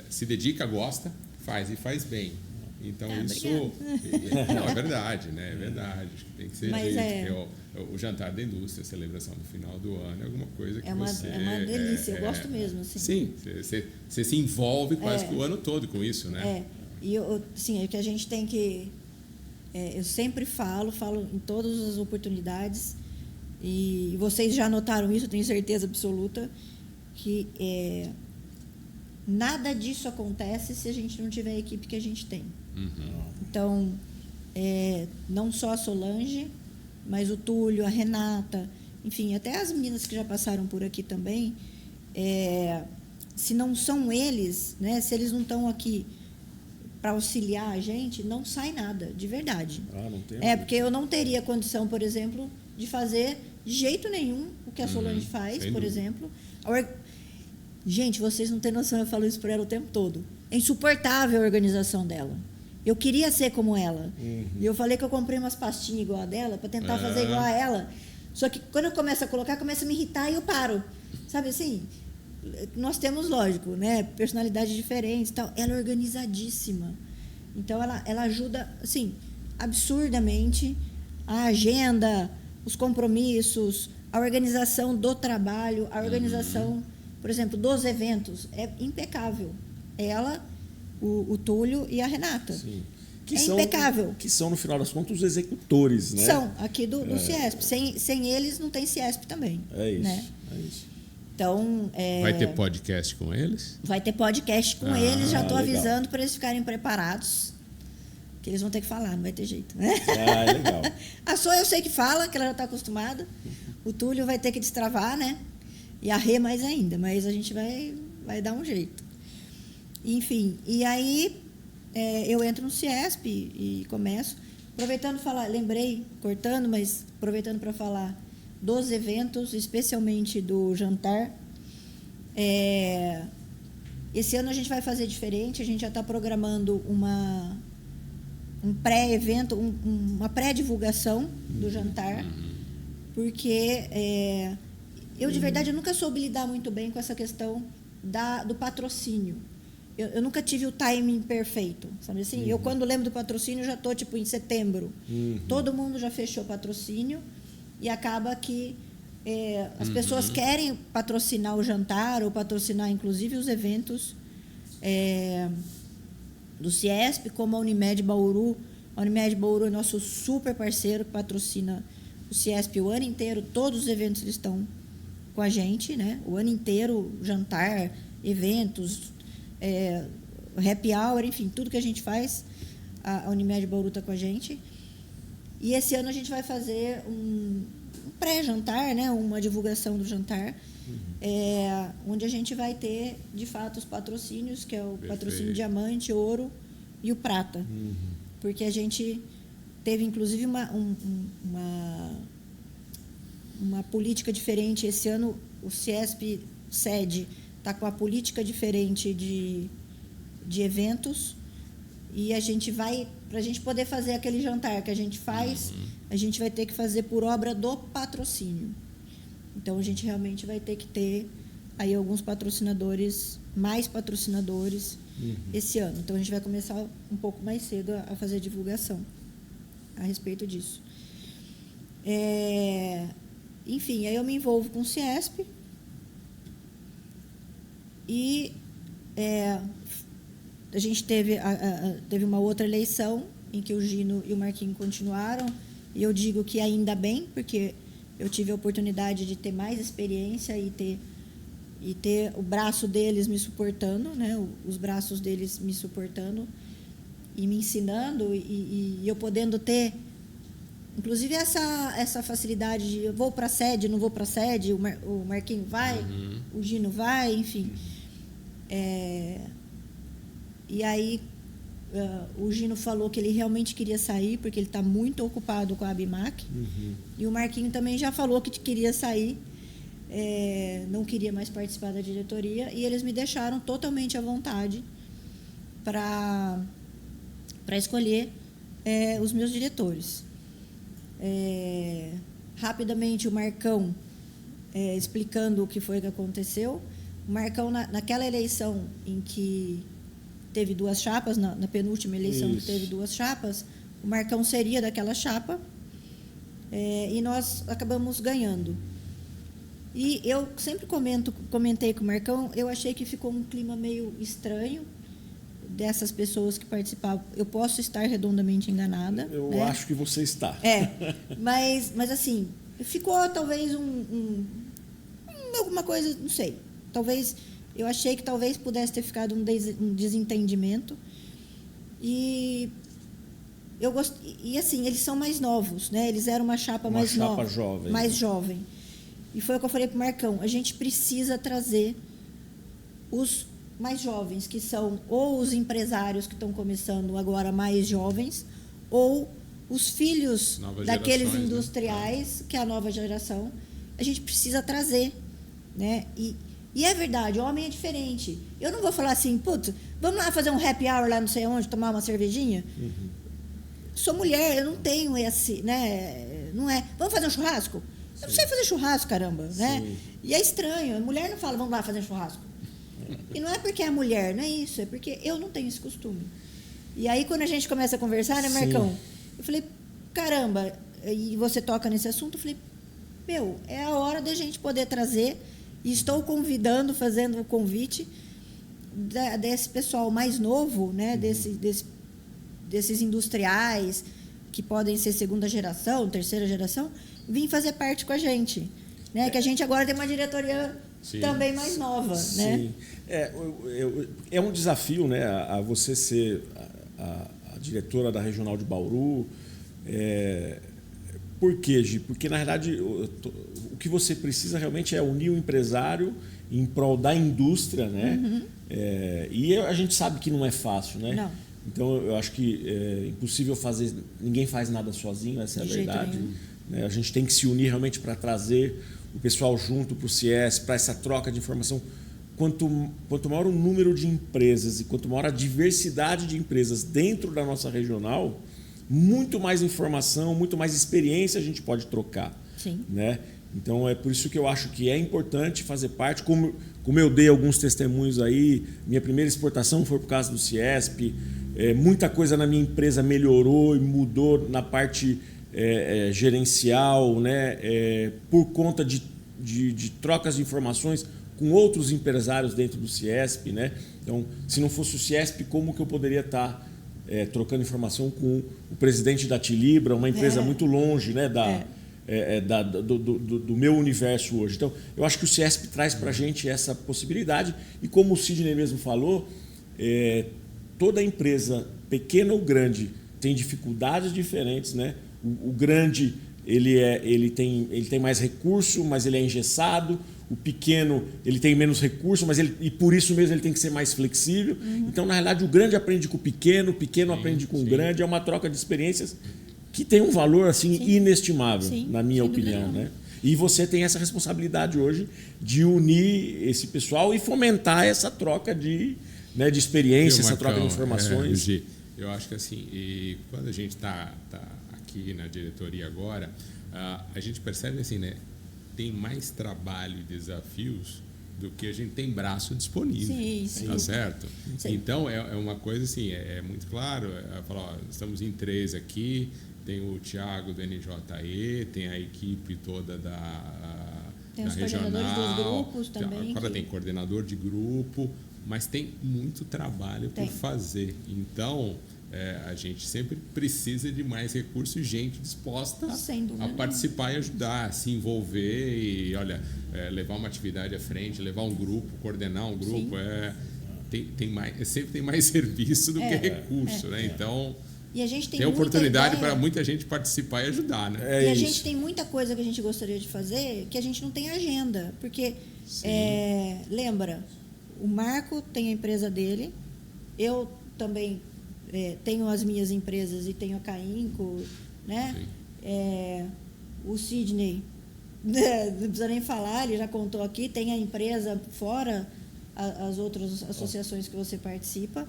se dedica, gosta, faz e faz bem. Então, isso... Não, é verdade, né? É verdade. Acho que tem que ser o jantar da indústria, a celebração do final do ano, é alguma coisa que você...
É uma delícia, eu gosto mesmo. Assim.
Sim, você se envolve quase que o ano todo com isso, né?
E assim, é que a gente tem que... eu sempre falo em todas as oportunidades, e vocês já notaram isso, eu tenho certeza absoluta, que nada disso acontece se a gente não tiver a equipe que a gente tem. Então, não só a Solange, mas o Túlio, a Renata, enfim, até as meninas que já passaram por aqui também, se não são eles, né, se eles não estão aqui para auxiliar a gente, não sai nada, de verdade.
Não tem
porque eu não teria condição, por exemplo, de fazer de jeito nenhum o que a Solange faz, por exemplo. Gente, vocês não têm noção, eu falo isso para ela o tempo todo. É insuportável a organização dela. Eu queria ser como ela. E eu falei que eu comprei umas pastinhas igual a dela para tentar fazer igual a ela. Só que quando eu começo a colocar, começa a me irritar e eu paro. Sabe assim? Nós temos, lógico, né, personalidades diferentes e tal. Ela é organizadíssima. Então, ela ajuda, assim, absurdamente a agenda, os compromissos, a organização do trabalho, a organização, por exemplo, dos eventos. É impecável. Ela, o Túlio e a Renata.
Sim.
Impecável.
Que são, no final das contas, os executores, né?
São, aqui do Ciesp. Sem eles, não tem Ciesp também.
É isso,
né?
é isso.
Então,
vai ter podcast com eles?
Vai ter podcast com eles, já estou
legal.
avisando para eles ficarem preparados, que eles vão ter que falar, não vai ter jeito. Né?
Legal.
A Sô eu sei que fala, que ela já está acostumada. O Túlio vai ter que destravar, né? E a Rê mais ainda, mas a gente vai dar um jeito. Enfim, e aí eu entro no Ciesp e começo. Aproveitando falar, lembrei, cortando, mas aproveitando para falar dos eventos, especialmente do jantar. Esse ano a gente vai fazer diferente, a gente já está programando um pré-evento, uma pré-divulgação do jantar, porque eu, de verdade, eu nunca soube lidar muito bem com essa questão do patrocínio. Eu nunca tive o timing perfeito, sabe assim? Eu, quando lembro do patrocínio, já estou, em setembro. Todo mundo já fechou patrocínio e acaba que as pessoas querem patrocinar o jantar ou patrocinar, inclusive, os eventos do Ciesp, como a Unimed Bauru A Unimed Bauru é nosso super parceiro, que patrocina o Ciesp o ano inteiro. Todos os eventos eles estão com a gente, né? O ano inteiro, jantar, eventos, happy hour, enfim, tudo que a gente faz, a Unimed Bauru está com a gente. E esse ano a gente vai fazer um pré-jantar, né? Uma divulgação do jantar, onde a gente vai ter, de fato, os patrocínios, que é o patrocínio diamante, ouro e o prata. Porque a gente teve, inclusive, uma política diferente. Esse ano, o Ciesp sede está com a política diferente de eventos, e a gente vai, para a gente poder fazer aquele jantar que a gente faz, a gente vai ter que fazer por obra do patrocínio. Então, a gente realmente vai ter que ter aí alguns patrocinadores, mais patrocinadores esse ano. Então, a gente vai começar um pouco mais cedo a fazer divulgação a respeito disso. Enfim, aí eu me envolvo com o Ciesp e a gente teve uma outra eleição em que o Gino e o Marquinho continuaram, e eu digo que ainda bem, porque eu tive a oportunidade de ter mais experiência e ter o braço deles me suportando, né? Os braços deles me suportando e me ensinando, e eu podendo ter, inclusive, essa facilidade de eu vou para a sede, não vou para a sede, o Marquinho vai, o Gino vai, enfim. E aí o Gino falou que ele realmente queria sair, porque ele está muito ocupado com a ABMAC. E o Marquinho também já falou que queria sair, não queria mais participar da diretoria, e eles me deixaram totalmente à vontade para escolher os meus diretores. Rapidamente, o Marcão, explicando o que foi que aconteceu. O Marcão, naquela eleição em que teve duas chapas, na penúltima eleição que teve duas chapas, o Marcão seria daquela chapa, e nós acabamos ganhando. E eu sempre comentei com o Marcão, eu achei que ficou um clima meio estranho dessas pessoas que participavam. Eu posso estar redondamente enganada.
Eu acho que você está.
Mas assim, ficou talvez alguma coisa, não sei. Talvez, eu achei que talvez pudesse ter ficado um desentendimento. E eu gostei. E assim, eles são mais novos, né? Eles eram uma chapa mais nova,
jovem,
mais jovem. E foi o que eu falei para o Marcão, a gente precisa trazer os mais jovens, que são ou os empresários que estão começando agora mais jovens, ou os filhos daqueles industriais, né? Que é a nova geração. A gente precisa trazer, né? E é verdade, o homem é diferente. Eu não vou falar assim, putz, vamos lá fazer um happy hour lá não sei onde, tomar uma cervejinha? Sou mulher, eu não tenho esse, né? Não é, vamos fazer um churrasco? Eu não sei fazer churrasco, caramba, né? E é estranho, a mulher não fala, vamos lá fazer um churrasco. E não é porque é mulher, não é isso, é porque eu não tenho esse costume. E aí, quando a gente começa a conversar, né, Marcão? Eu falei, caramba, e você toca nesse assunto, eu falei, é a hora da gente poder trazer, e estou convidando, fazendo o convite desse pessoal mais novo, né, desses industriais, que podem ser segunda geração, terceira geração, vir fazer parte com a gente. Né? Que a gente agora tem uma diretoria também mais nova.
Sim.
Né?
É um desafio, né, a você ser a diretora da Regional de Bauru. Por quê, Gi? Porque, na verdade, o que você precisa realmente é unir o empresário em prol da indústria, né? E a gente sabe que não é fácil, né?
Não.
Então, eu acho que é impossível fazer... Ninguém faz nada sozinho, essa é a verdade. Né? A gente tem que se unir realmente para trazer o pessoal junto para o CIES, para essa troca de informação. Quanto maior o número de empresas e quanto maior a diversidade de empresas dentro da nossa regional, muito mais informação, muito mais experiência a gente pode trocar.
Sim.
Né? Então, é por isso que eu acho que é importante fazer parte. Como eu dei alguns testemunhos aí, minha primeira exportação foi por causa do Ciesp, muita coisa na minha empresa melhorou e mudou na parte gerencial, né? Por conta de trocas de informações com outros empresários dentro do Ciesp. Né? Então, se não fosse o Ciesp, como que eu poderia estar trocando informação com o presidente da Tilibra, uma empresa muito longe, né, do meu universo hoje. Então, eu acho que o CIESP traz para a gente essa possibilidade. E como o Sidney mesmo falou, toda empresa, pequena ou grande, tem dificuldades diferentes, né? O grande ele tem mais recurso, mas ele é engessado. O pequeno ele tem menos recurso, mas e por isso mesmo ele tem que ser mais flexível. Então, na realidade, o grande aprende com o pequeno aprende com o grande. É uma troca de experiências que tem um valor assim inestimável, na minha opinião, né? E você tem essa responsabilidade hoje de unir esse pessoal e fomentar essa troca de experiência, essa troca de informações.
Eu acho que assim, e quando a gente está aqui na diretoria agora, a gente percebe assim, né? Tem mais trabalho e desafios do que a gente tem braço disponível. Sim. Tá certo? Sim. Então, é uma coisa assim, é muito claro. Falar, estamos em 3 aqui, tem o Thiago do NJE, tem a equipe toda da regional.
Dos grupos também.
Agora tem coordenador de grupo, mas tem muito trabalho por fazer. Então, a gente sempre precisa de mais recursos e gente disposta a participar e ajudar, a se envolver e, levar uma atividade à frente, levar um grupo, coordenar um grupo. Sempre tem mais serviço do que recurso, né? Então,
e a gente tem
oportunidade para muita gente participar e ajudar, né?
E a gente tem muita coisa que a gente gostaria de fazer que a gente não tem agenda, porque lembra, o Marco tem a empresa dele, eu também tenho as minhas empresas e tenho a Cainco, né? O Sidney, não precisa nem falar, ele já contou aqui, tem a empresa fora as outras associações que você participa.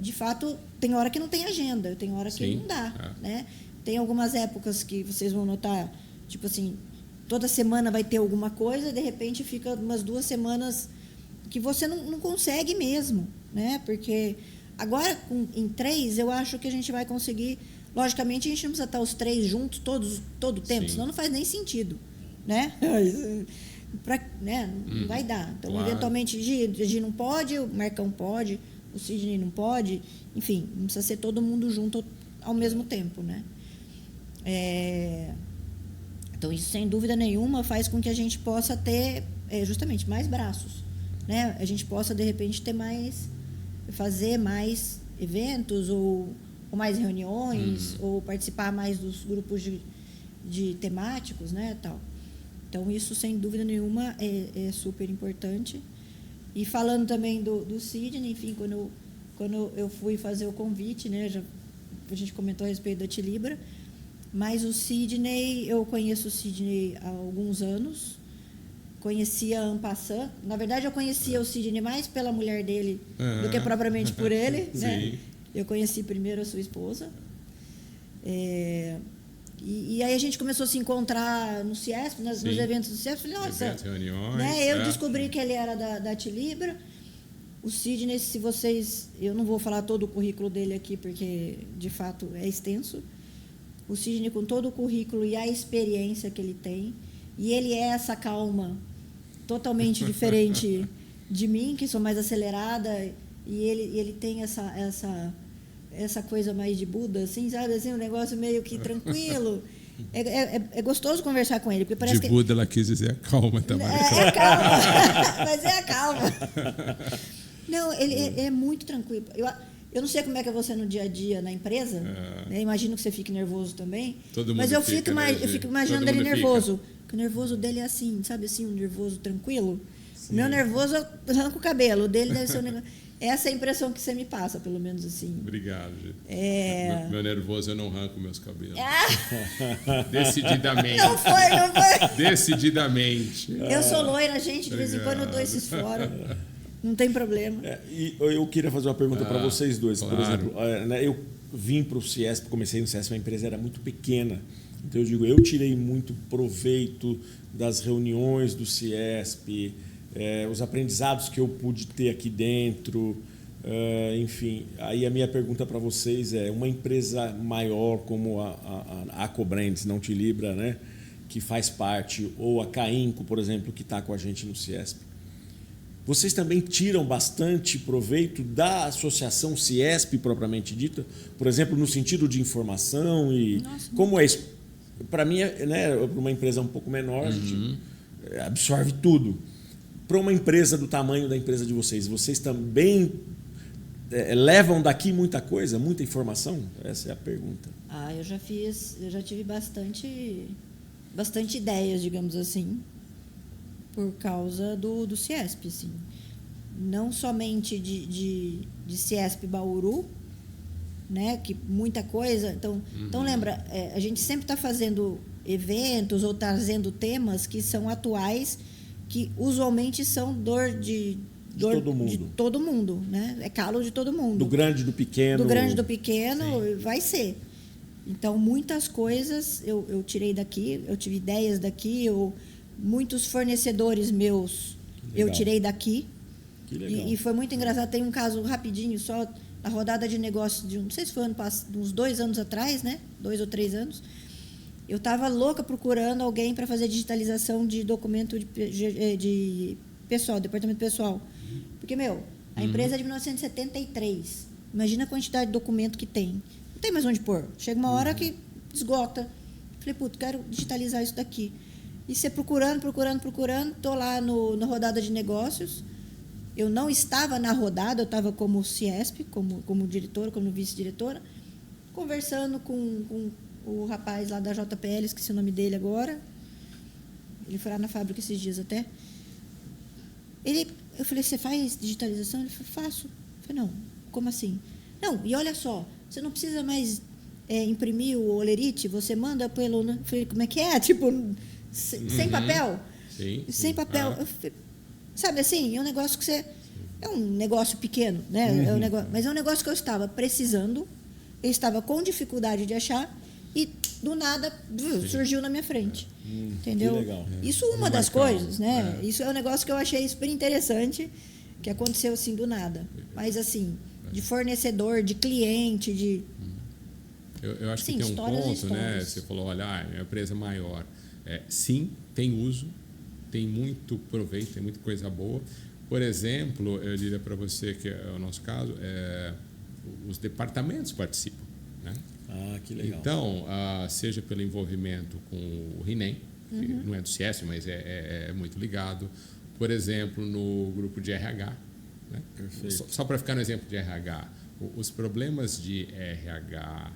De fato, tem hora que não tem agenda, tem hora que não dá, né? Tem algumas épocas que vocês vão notar, tipo assim, toda semana vai ter alguma coisa, de repente fica umas 2 semanas que você não consegue mesmo, né? Porque agora, em 3, eu acho que a gente vai conseguir. Logicamente, a gente não precisa estar os 3 juntos todo o tempo, senão não faz nem sentido, né? Não vai dar. Então, eventualmente, Gi não pode, o Marcão pode, o Sidney não pode. Enfim, não precisa ser todo mundo junto ao mesmo tempo, né? Então, isso, sem dúvida nenhuma, faz com que a gente possa ter, justamente, mais braços, né? A gente possa, de repente, fazer mais eventos ou mais reuniões ou participar mais dos grupos de temáticos, né, tal. Então, isso, sem dúvida nenhuma, é super importante. E falando também do Sidney, enfim, quando eu fui fazer o convite, né, a gente comentou a respeito da Tilibra, mas o Sidney, eu conheço o Sidney há alguns anos, conhecia en passant. Na verdade, eu conhecia o Sidney mais pela mulher dele do que propriamente por ele, né? Eu conheci primeiro a sua esposa. E aí a gente começou a se encontrar no CIESP, nos eventos do CIESP. Falei, nossa,
reuniões,
né? Eu descobri que ele era da Tilibra. O Sidney, se vocês... Eu não vou falar todo o currículo dele aqui, porque, de fato, é extenso. O Sidney, com todo o currículo e a experiência que ele tem, e ele é essa calma totalmente diferente de mim, que sou mais acelerada, e ele tem essa coisa mais de Buda, assim, sabe? Assim, um negócio meio que tranquilo. É gostoso conversar com ele, porque parece
de Buda, ela quis dizer a calma também.
É a calma, mas é a calma. Não, ele é muito tranquilo. Eu não sei como é que é você no dia a dia na empresa, né? Imagino que você fique nervoso também, mas eu fico imaginando ele nervoso. O nervoso dele é assim, sabe assim, um nervoso tranquilo. Sim. O meu nervoso arranca o cabelo, o dele deve ser um negócio... Essa é a impressão que você me passa, pelo menos assim.
Obrigado, gente. Meu nervoso, eu não arranco meus cabelos. Decididamente.
Não foi.
Decididamente.
Eu sou loira, gente, de vez em quando eu dou esses fora. Não tem problema.
E eu queria fazer uma pergunta para vocês dois.
Claro.
Por exemplo, eu vim para o CIESP, comecei no CIESP, a empresa era muito pequena. Então, eu tirei muito proveito das reuniões do CIESP, os aprendizados que eu pude ter aqui dentro, enfim. Aí a minha pergunta para vocês é, uma empresa maior como a Acobrands, não Tilibra, né, que faz parte, ou a Cainco, por exemplo, que está com a gente no CIESP, vocês também tiram bastante proveito da associação Ciesp propriamente dita, por exemplo, no sentido de informação e como é isso? Para mim, né, uma empresa um pouco menor, a gente absorve tudo. Para uma empresa do tamanho da empresa de vocês também levam daqui muita coisa, muita informação? Essa é a pergunta.
Eu já tive bastante ideias, digamos assim, por causa do Ciesp, assim. Não somente de Ciesp Bauru, né, que muita coisa. Então lembra, a gente sempre está fazendo eventos ou trazendo temas que são atuais, que usualmente são dor de todo mundo, né? É calo de todo mundo.
Do grande, do pequeno.
Do grande, do pequeno,
sim,
vai ser. Então, muitas coisas eu tirei daqui, eu tive ideias daqui, muitos fornecedores meus eu tirei daqui.
Que legal.
E foi muito engraçado. Tem um caso rapidinho, só na rodada de negócios de, não sei se foi uns 2 anos atrás, né? 2 ou 3 anos. Eu estava louca procurando alguém para fazer digitalização de documento de pessoal, departamento pessoal. Porque, a empresa é de 1973. Imagina a quantidade de documento que tem. Não tem mais onde pôr. Chega uma hora que esgota. Falei, quero digitalizar isso daqui. E você procurando. Estou lá na rodada de negócios. Eu não estava na rodada, eu estava como Ciesp, como diretora, como vice-diretora, conversando com o rapaz lá da JPL, esqueci o nome dele agora. Ele foi lá na fábrica esses dias até. Eu falei, você faz digitalização? Ele falou, faço. Eu falei, não, como assim? Não, e olha só, você não precisa mais imprimir o olerite, você manda pelo... Eu falei, como é que é? Tipo, sem papel?
Sim.
Sem papel. Eu falei, sabe assim, é um negócio que você... É um negócio pequeno, né? Mas é um negócio que eu estava precisando, eu estava com dificuldade de achar, e do nada surgiu na minha frente. Entendeu?
Que legal.
Isso é uma das coisas, né? Isso é um negócio que eu achei super interessante, que aconteceu assim do nada. Mas assim, de fornecedor, de cliente, de...
Eu acho que tem um ponto, né? Você falou, olha, é uma empresa maior. Sim, tem uso, tem muito proveito, tem muita coisa boa. Por exemplo, eu diria para você que é o nosso caso, os departamentos participam, né?
Que legal.
Então, seja pelo envolvimento com o RINEM, que não é do Ciesp, mas é muito ligado. Por exemplo, no grupo de RH. Né? Só para ficar no exemplo de RH, os problemas de RH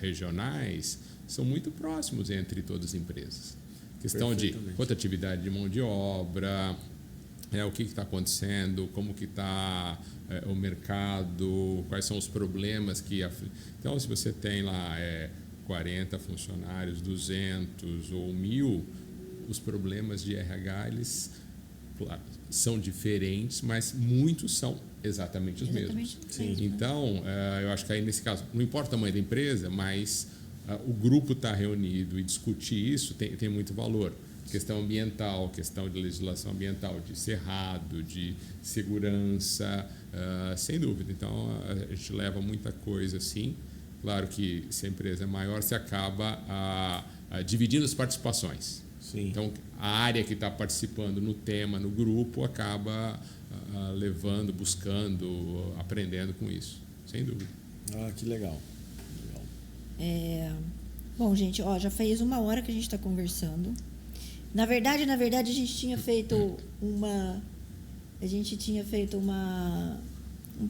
regionais são muito próximos entre todas as empresas. Questão de rotatividade de mão de obra, o que está acontecendo, como que está o mercado, quais são os problemas que... Então, se você tem lá 40 funcionários, 200 ou 1.000, os problemas de RH, eles, claro, são diferentes, mas muitos são exatamente os mesmos.
Sim.
Então, eu acho que aí, nesse caso, não importa o tamanho da empresa, mas o grupo está reunido e discutir isso tem muito valor. Questão ambiental, questão de legislação ambiental, de cerrado, de segurança, sem dúvida. Então, a gente leva muita coisa assim. Claro que se a empresa é maior, você acaba dividindo as participações.
Sim.
Então, a área que está participando no tema, no grupo, acaba levando, buscando, aprendendo com isso, sem dúvida.
Que legal.
Bom, gente, já fez 1 hora que a gente está conversando. Na verdade, a gente tinha feito um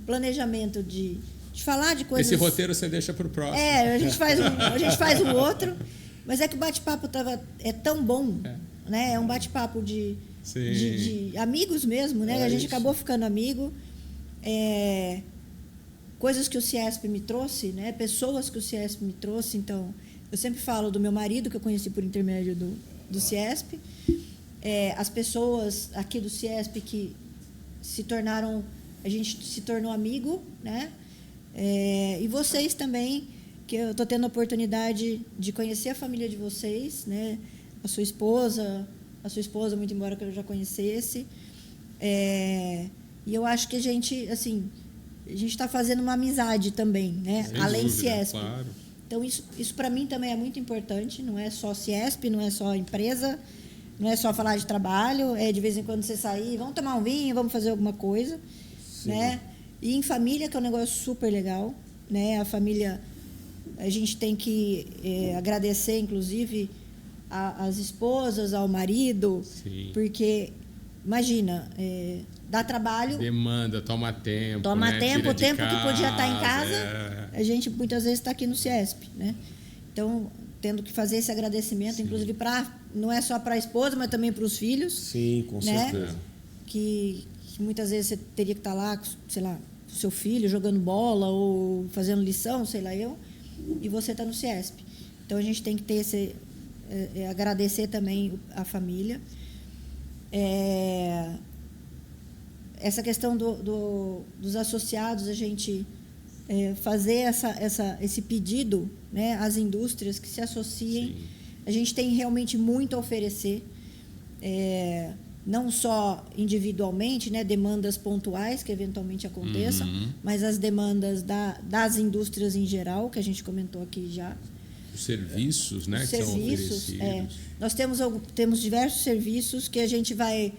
planejamento de falar de coisas...
Esse roteiro você deixa para o próximo.
A gente faz um outro, mas é que o bate-papo é tão bom, né? É um bate-papo de amigos mesmo, né? A gente acabou ficando amigo. Coisas que o Ciesp me trouxe, né? Pessoas que o Ciesp me trouxe. Então, eu sempre falo do meu marido, que eu conheci por intermédio do Ciesp, as pessoas aqui do Ciesp que a gente se tornou amigo, né? E vocês também, que eu estou tendo a oportunidade de conhecer a família de vocês, né? A sua esposa, muito embora que eu já conhecesse. E eu acho que a gente está fazendo uma amizade também, né?
Sem
além
dúvida,
Ciesp.
Claro.
Então, isso para mim também é muito importante, não é só Ciesp, não é só empresa, Não é só falar de trabalho, é de vez em quando você sair, vamos tomar um vinho, vamos fazer alguma coisa, né? E em família, que é um negócio super legal, né? A família, a gente tem que agradecer, inclusive, às esposas, ao marido,
Sim.
porque, imagina, dá trabalho...
Demanda, toma tempo,
Toma
né?
tempo,
Tira
o
de
tempo que podia estar em casa,
é.
a gente muitas vezes está aqui no CIESP, né? Então, tendo que fazer esse agradecimento, inclusive, não é só para a esposa, mas também para os filhos.
Sim, com
né?
certeza.
Que muitas vezes você teria que estar lá, sei lá, com o seu filho jogando bola ou fazendo lição, sei lá eu, e você está no CIESP. Então, a gente tem que ter agradecer também a família. Essa questão dos associados, a gente fazer esse pedido, né, às indústrias que se associem. Sim. A gente tem realmente muito a oferecer, não só individualmente, né, demandas pontuais que eventualmente aconteçam, mas as demandas das indústrias em geral, que a gente comentou aqui já.
Os serviços, né, que
serviços,
são oferecidos.
Nós temos diversos serviços que a gente vai...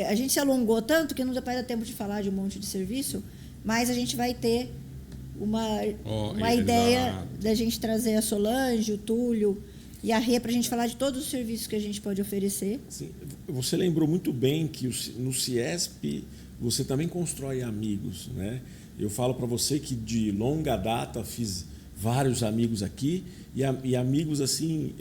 a gente se alongou tanto que não vai dar tempo de falar de um monte de serviço, mas a gente vai ter uma ideia da gente trazer a Solange, o Túlio e a Rê para a gente falar de todos os serviços que a gente pode oferecer.
Sim, você lembrou muito bem que no CIESP você também constrói amigos, né? Eu falo para você que de longa data fiz vários amigos aqui e amigos assim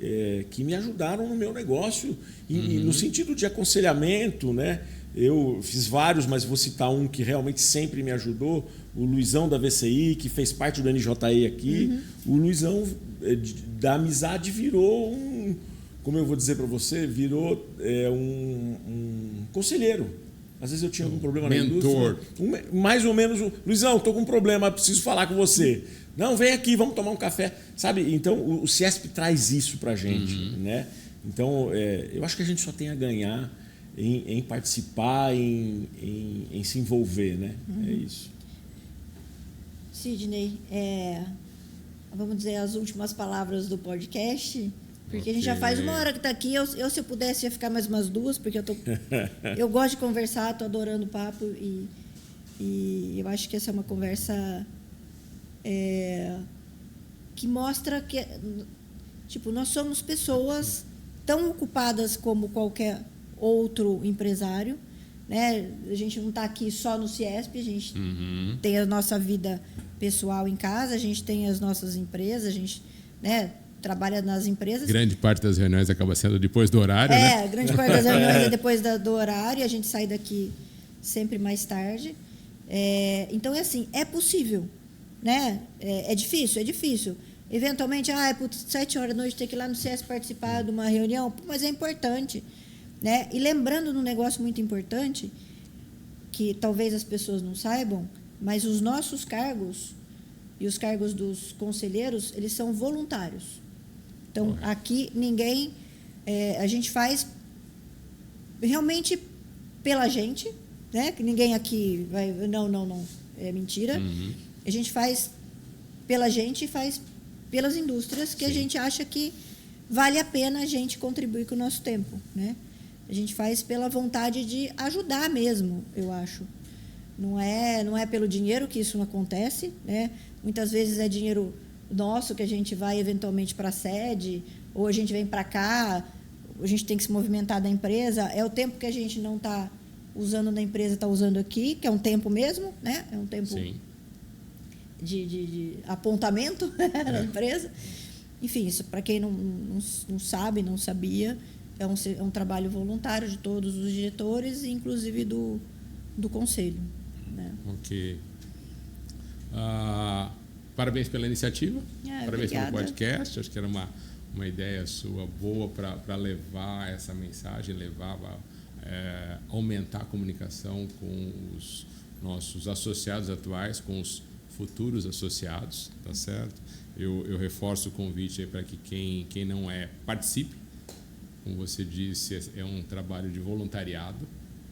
que me ajudaram no meu negócio no sentido de aconselhamento, né? Eu fiz vários, mas vou citar um que realmente sempre me ajudou, o Luizão da VCI, que fez parte do NJE aqui. O Luizão da amizade virou como eu vou dizer para você, virou um conselheiro. Às vezes eu tinha algum problema na indústria. Mais ou menos, Luizão, estou com um problema, preciso falar com você. Não, vem aqui, vamos tomar um café. Sabe? Então, o CIESP traz isso para a gente. Né? Então, eu acho que a gente só tem a ganhar em participar, em se envolver. Né? É isso.
Sidney, vamos dizer as últimas palavras do podcast, porque a gente já faz 1 hora que está aqui. Eu, se eu pudesse, ia ficar mais umas 2, porque eu gosto de conversar, estou adorando o papo e eu acho que essa é uma conversa que mostra que nós somos pessoas tão ocupadas como qualquer outro empresário, né? A gente não está aqui só no CIESP, a gente tem a nossa vida pessoal em casa, a gente tem as nossas empresas, a gente, né, trabalha nas empresas.
Grande parte das reuniões acaba sendo depois do horário, né?
Grande parte das reuniões é depois do horário, a gente sai daqui sempre mais tarde. Então, assim, é possível, né? É difícil. Eventualmente, 7 horas da noite tem que ir lá no CIESP participar de uma reunião, mas é importante, né? E lembrando de um negócio muito importante, que talvez as pessoas não saibam, mas os nossos cargos e os cargos dos conselheiros, eles são voluntários. Então, aqui ninguém... a gente faz realmente pela gente, né? Que ninguém aqui vai... Não, é mentira. A gente faz pela gente e faz pelas indústrias que a gente acha que vale a pena a gente contribuir com o nosso tempo, né? A gente faz pela vontade de ajudar mesmo, eu acho. Não é pelo dinheiro que isso não acontece, né? Muitas vezes é dinheiro nosso que a gente vai eventualmente para a sede, ou a gente vem para cá, a gente tem que se movimentar da empresa. É o tempo que a gente não está usando na empresa, está usando aqui, que é um tempo mesmo, né? É um tempo de apontamento na empresa. Enfim, isso para quem não sabe, não sabia, é um trabalho voluntário de todos os diretores, inclusive do conselho. Né?
Ok. Parabéns pela iniciativa, parabéns
obrigada.
pelo podcast. Acho que era uma ideia sua boa para levar essa mensagem, aumentar a comunicação com os nossos associados atuais, com os futuros associados, tá certo? Eu reforço o convite aí para que quem não participe. Como você disse, é um trabalho de voluntariado,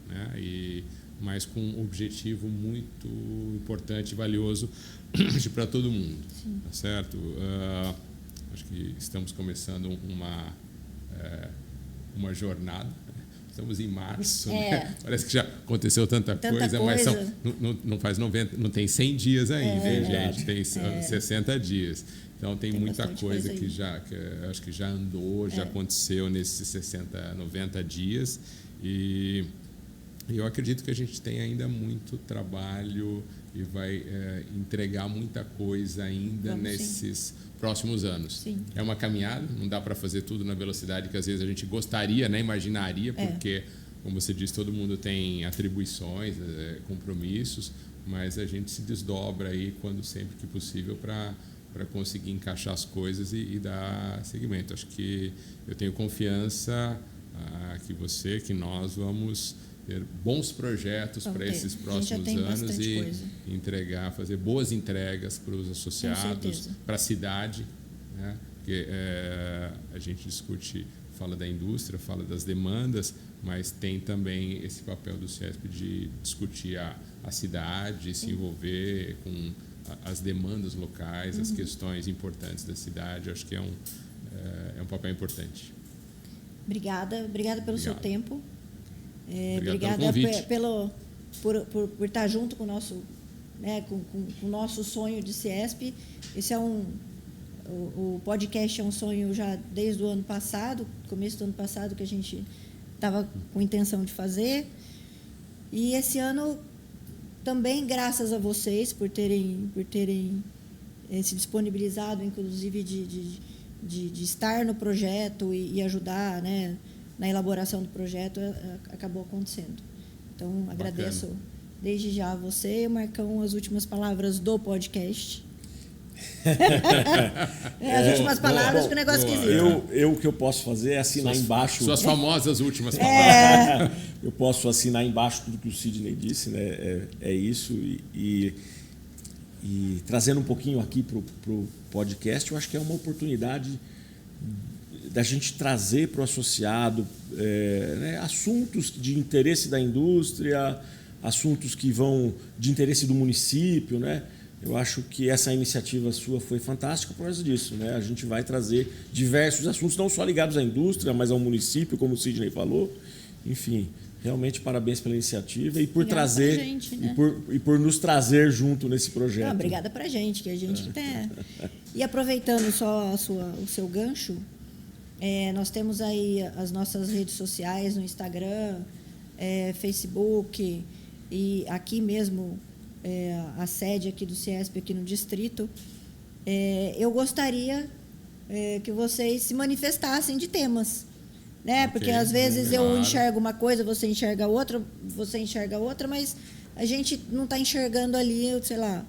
né? Mas com um objetivo muito importante e valioso para todo mundo. Sim. Tá certo? Acho que estamos começando uma jornada. Estamos em março, né? Parece que já aconteceu tanta coisa, mas não faz 90, não tem 100 dias ainda, hein, gente? Tem 60 dias. Então tem muita coisa que acho que já andou, já aconteceu nesses 60, 90 dias. E eu acredito que a gente tem ainda muito trabalho e vai entregar muita coisa ainda nesses próximos anos.
Sim.
É uma caminhada, não dá para fazer tudo na velocidade que às vezes a gente gostaria, né, imaginaria, porque, como você disse, todo mundo tem atribuições, compromissos, mas a gente se desdobra aí quando sempre que possível para conseguir encaixar as coisas e dar seguimento. Acho que eu tenho confiança que nós vamos ter bons projetos para esses próximos anos e fazer boas entregas para os associados, para a cidade, né? Porque a gente fala da indústria, fala das demandas, mas tem também esse papel do CIESP de discutir a cidade, se envolver com as demandas locais, as questões importantes da cidade. Acho que é um papel importante.
Obrigada pelo seu tempo.
Obrigada
por estar junto com o nosso, né, com o nosso sonho de CIESP. Esse o podcast é um sonho já desde o ano passado, começo do ano passado, que a gente estava com intenção de fazer. E esse ano também, graças a vocês por terem se disponibilizado, inclusive de estar no projeto e ajudar, né, na elaboração do projeto, acabou acontecendo. Então, agradeço desde já a você e o Marcão as últimas palavras do podcast. As últimas palavras, que o negócio esquisito.
O que eu posso fazer é assinar embaixo...
Suas famosas últimas palavras.
Eu posso assinar embaixo tudo que o Sidney disse, né? É isso. E trazendo um pouquinho aqui para o podcast, eu acho que é uma oportunidade da gente trazer para o associado né, assuntos de interesse da indústria, assuntos que vão de interesse do município, né? Eu acho que essa iniciativa sua foi fantástica por causa disso, né? A gente vai trazer diversos assuntos, não só ligados à indústria, mas ao município, como o Sidney falou. Enfim, realmente parabéns pela iniciativa e por trazer gente, né? e por nos trazer junto nesse projeto.
Não, obrigada para a gente, que a gente tem. E aproveitando só o seu gancho, nós temos aí as nossas redes sociais no Instagram, Facebook e aqui mesmo a sede aqui do CIESP aqui no distrito. Eu gostaria que vocês se manifestassem de temas, né? Porque às vezes eu enxergo uma coisa, você enxerga outra, mas a gente não está enxergando ali, sei lá,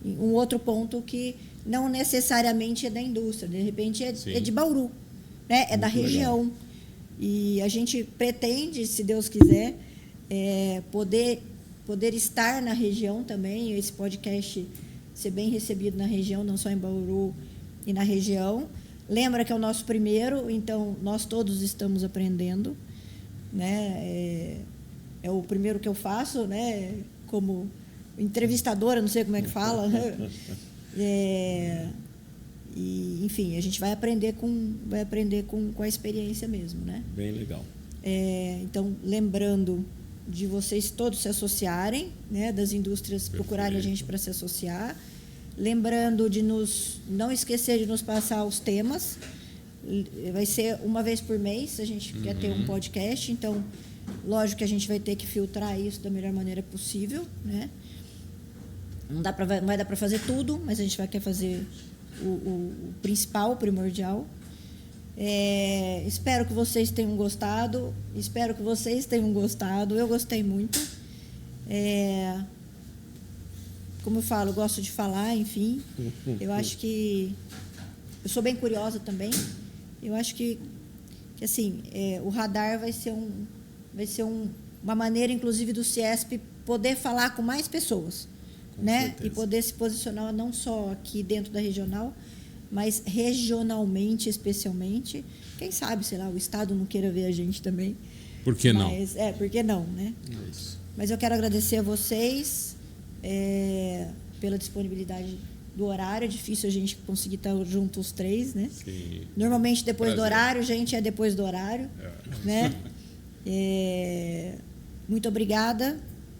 um outro ponto que não necessariamente é da indústria, de repente é de Bauru, né? É da região. Legal. E a gente pretende, se Deus quiser, poder estar na região também, esse podcast ser bem recebido na região, não só em Bauru e na região. Lembra que é o nosso primeiro, então nós todos estamos aprendendo, né? É o primeiro que eu faço, né? Como entrevistadora, não sei como é que fala. E, enfim, a gente vai aprender com a experiência mesmo, né?
Bem legal.
Então, lembrando de vocês todos se associarem, né? Das indústrias procurarem a gente para se associar. Lembrando de não esquecer de nos passar os temas. Vai ser uma vez por mês, a gente quer ter um podcast, então, lógico que a gente vai ter que filtrar isso da melhor maneira possível, né? Não vai dar para fazer tudo, mas a gente vai querer fazer o principal, o primordial. Espero que vocês tenham gostado. Eu gostei muito. Como eu falo, eu gosto de falar, enfim. Eu acho que... Eu sou bem curiosa também. Eu acho que assim, o radar vai ser uma maneira, inclusive, do CIESP poder falar com mais pessoas, né? Certeza. E poder se posicionar não só aqui dentro da regional, mas regionalmente, especialmente. Quem sabe, sei lá, o Estado não queira ver a gente também.
Por que não?
Por que não, né? Isso. Mas eu quero agradecer a vocês pela disponibilidade do horário. É difícil a gente conseguir estar junto os três, né?
Sim.
Normalmente depois do
Prazer.
horário, gente, é depois do horário, né? Muito obrigada.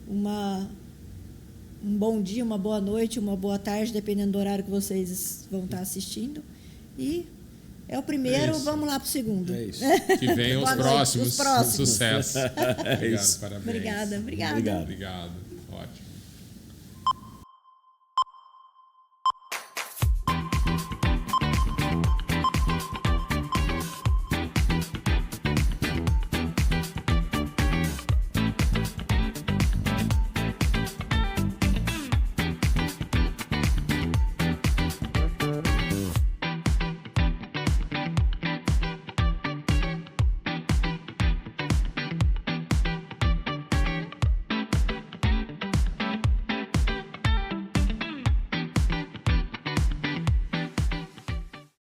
Um bom dia, uma boa noite, uma boa tarde, dependendo do horário que vocês vão estar assistindo. E é o primeiro, vamos lá para o segundo.
É isso.
Que venham os
Boa noite,
próximos.
os próximos.
Sucesso. Obrigado,
isso.
parabéns.
Obrigada.
Obrigado. Ótimo.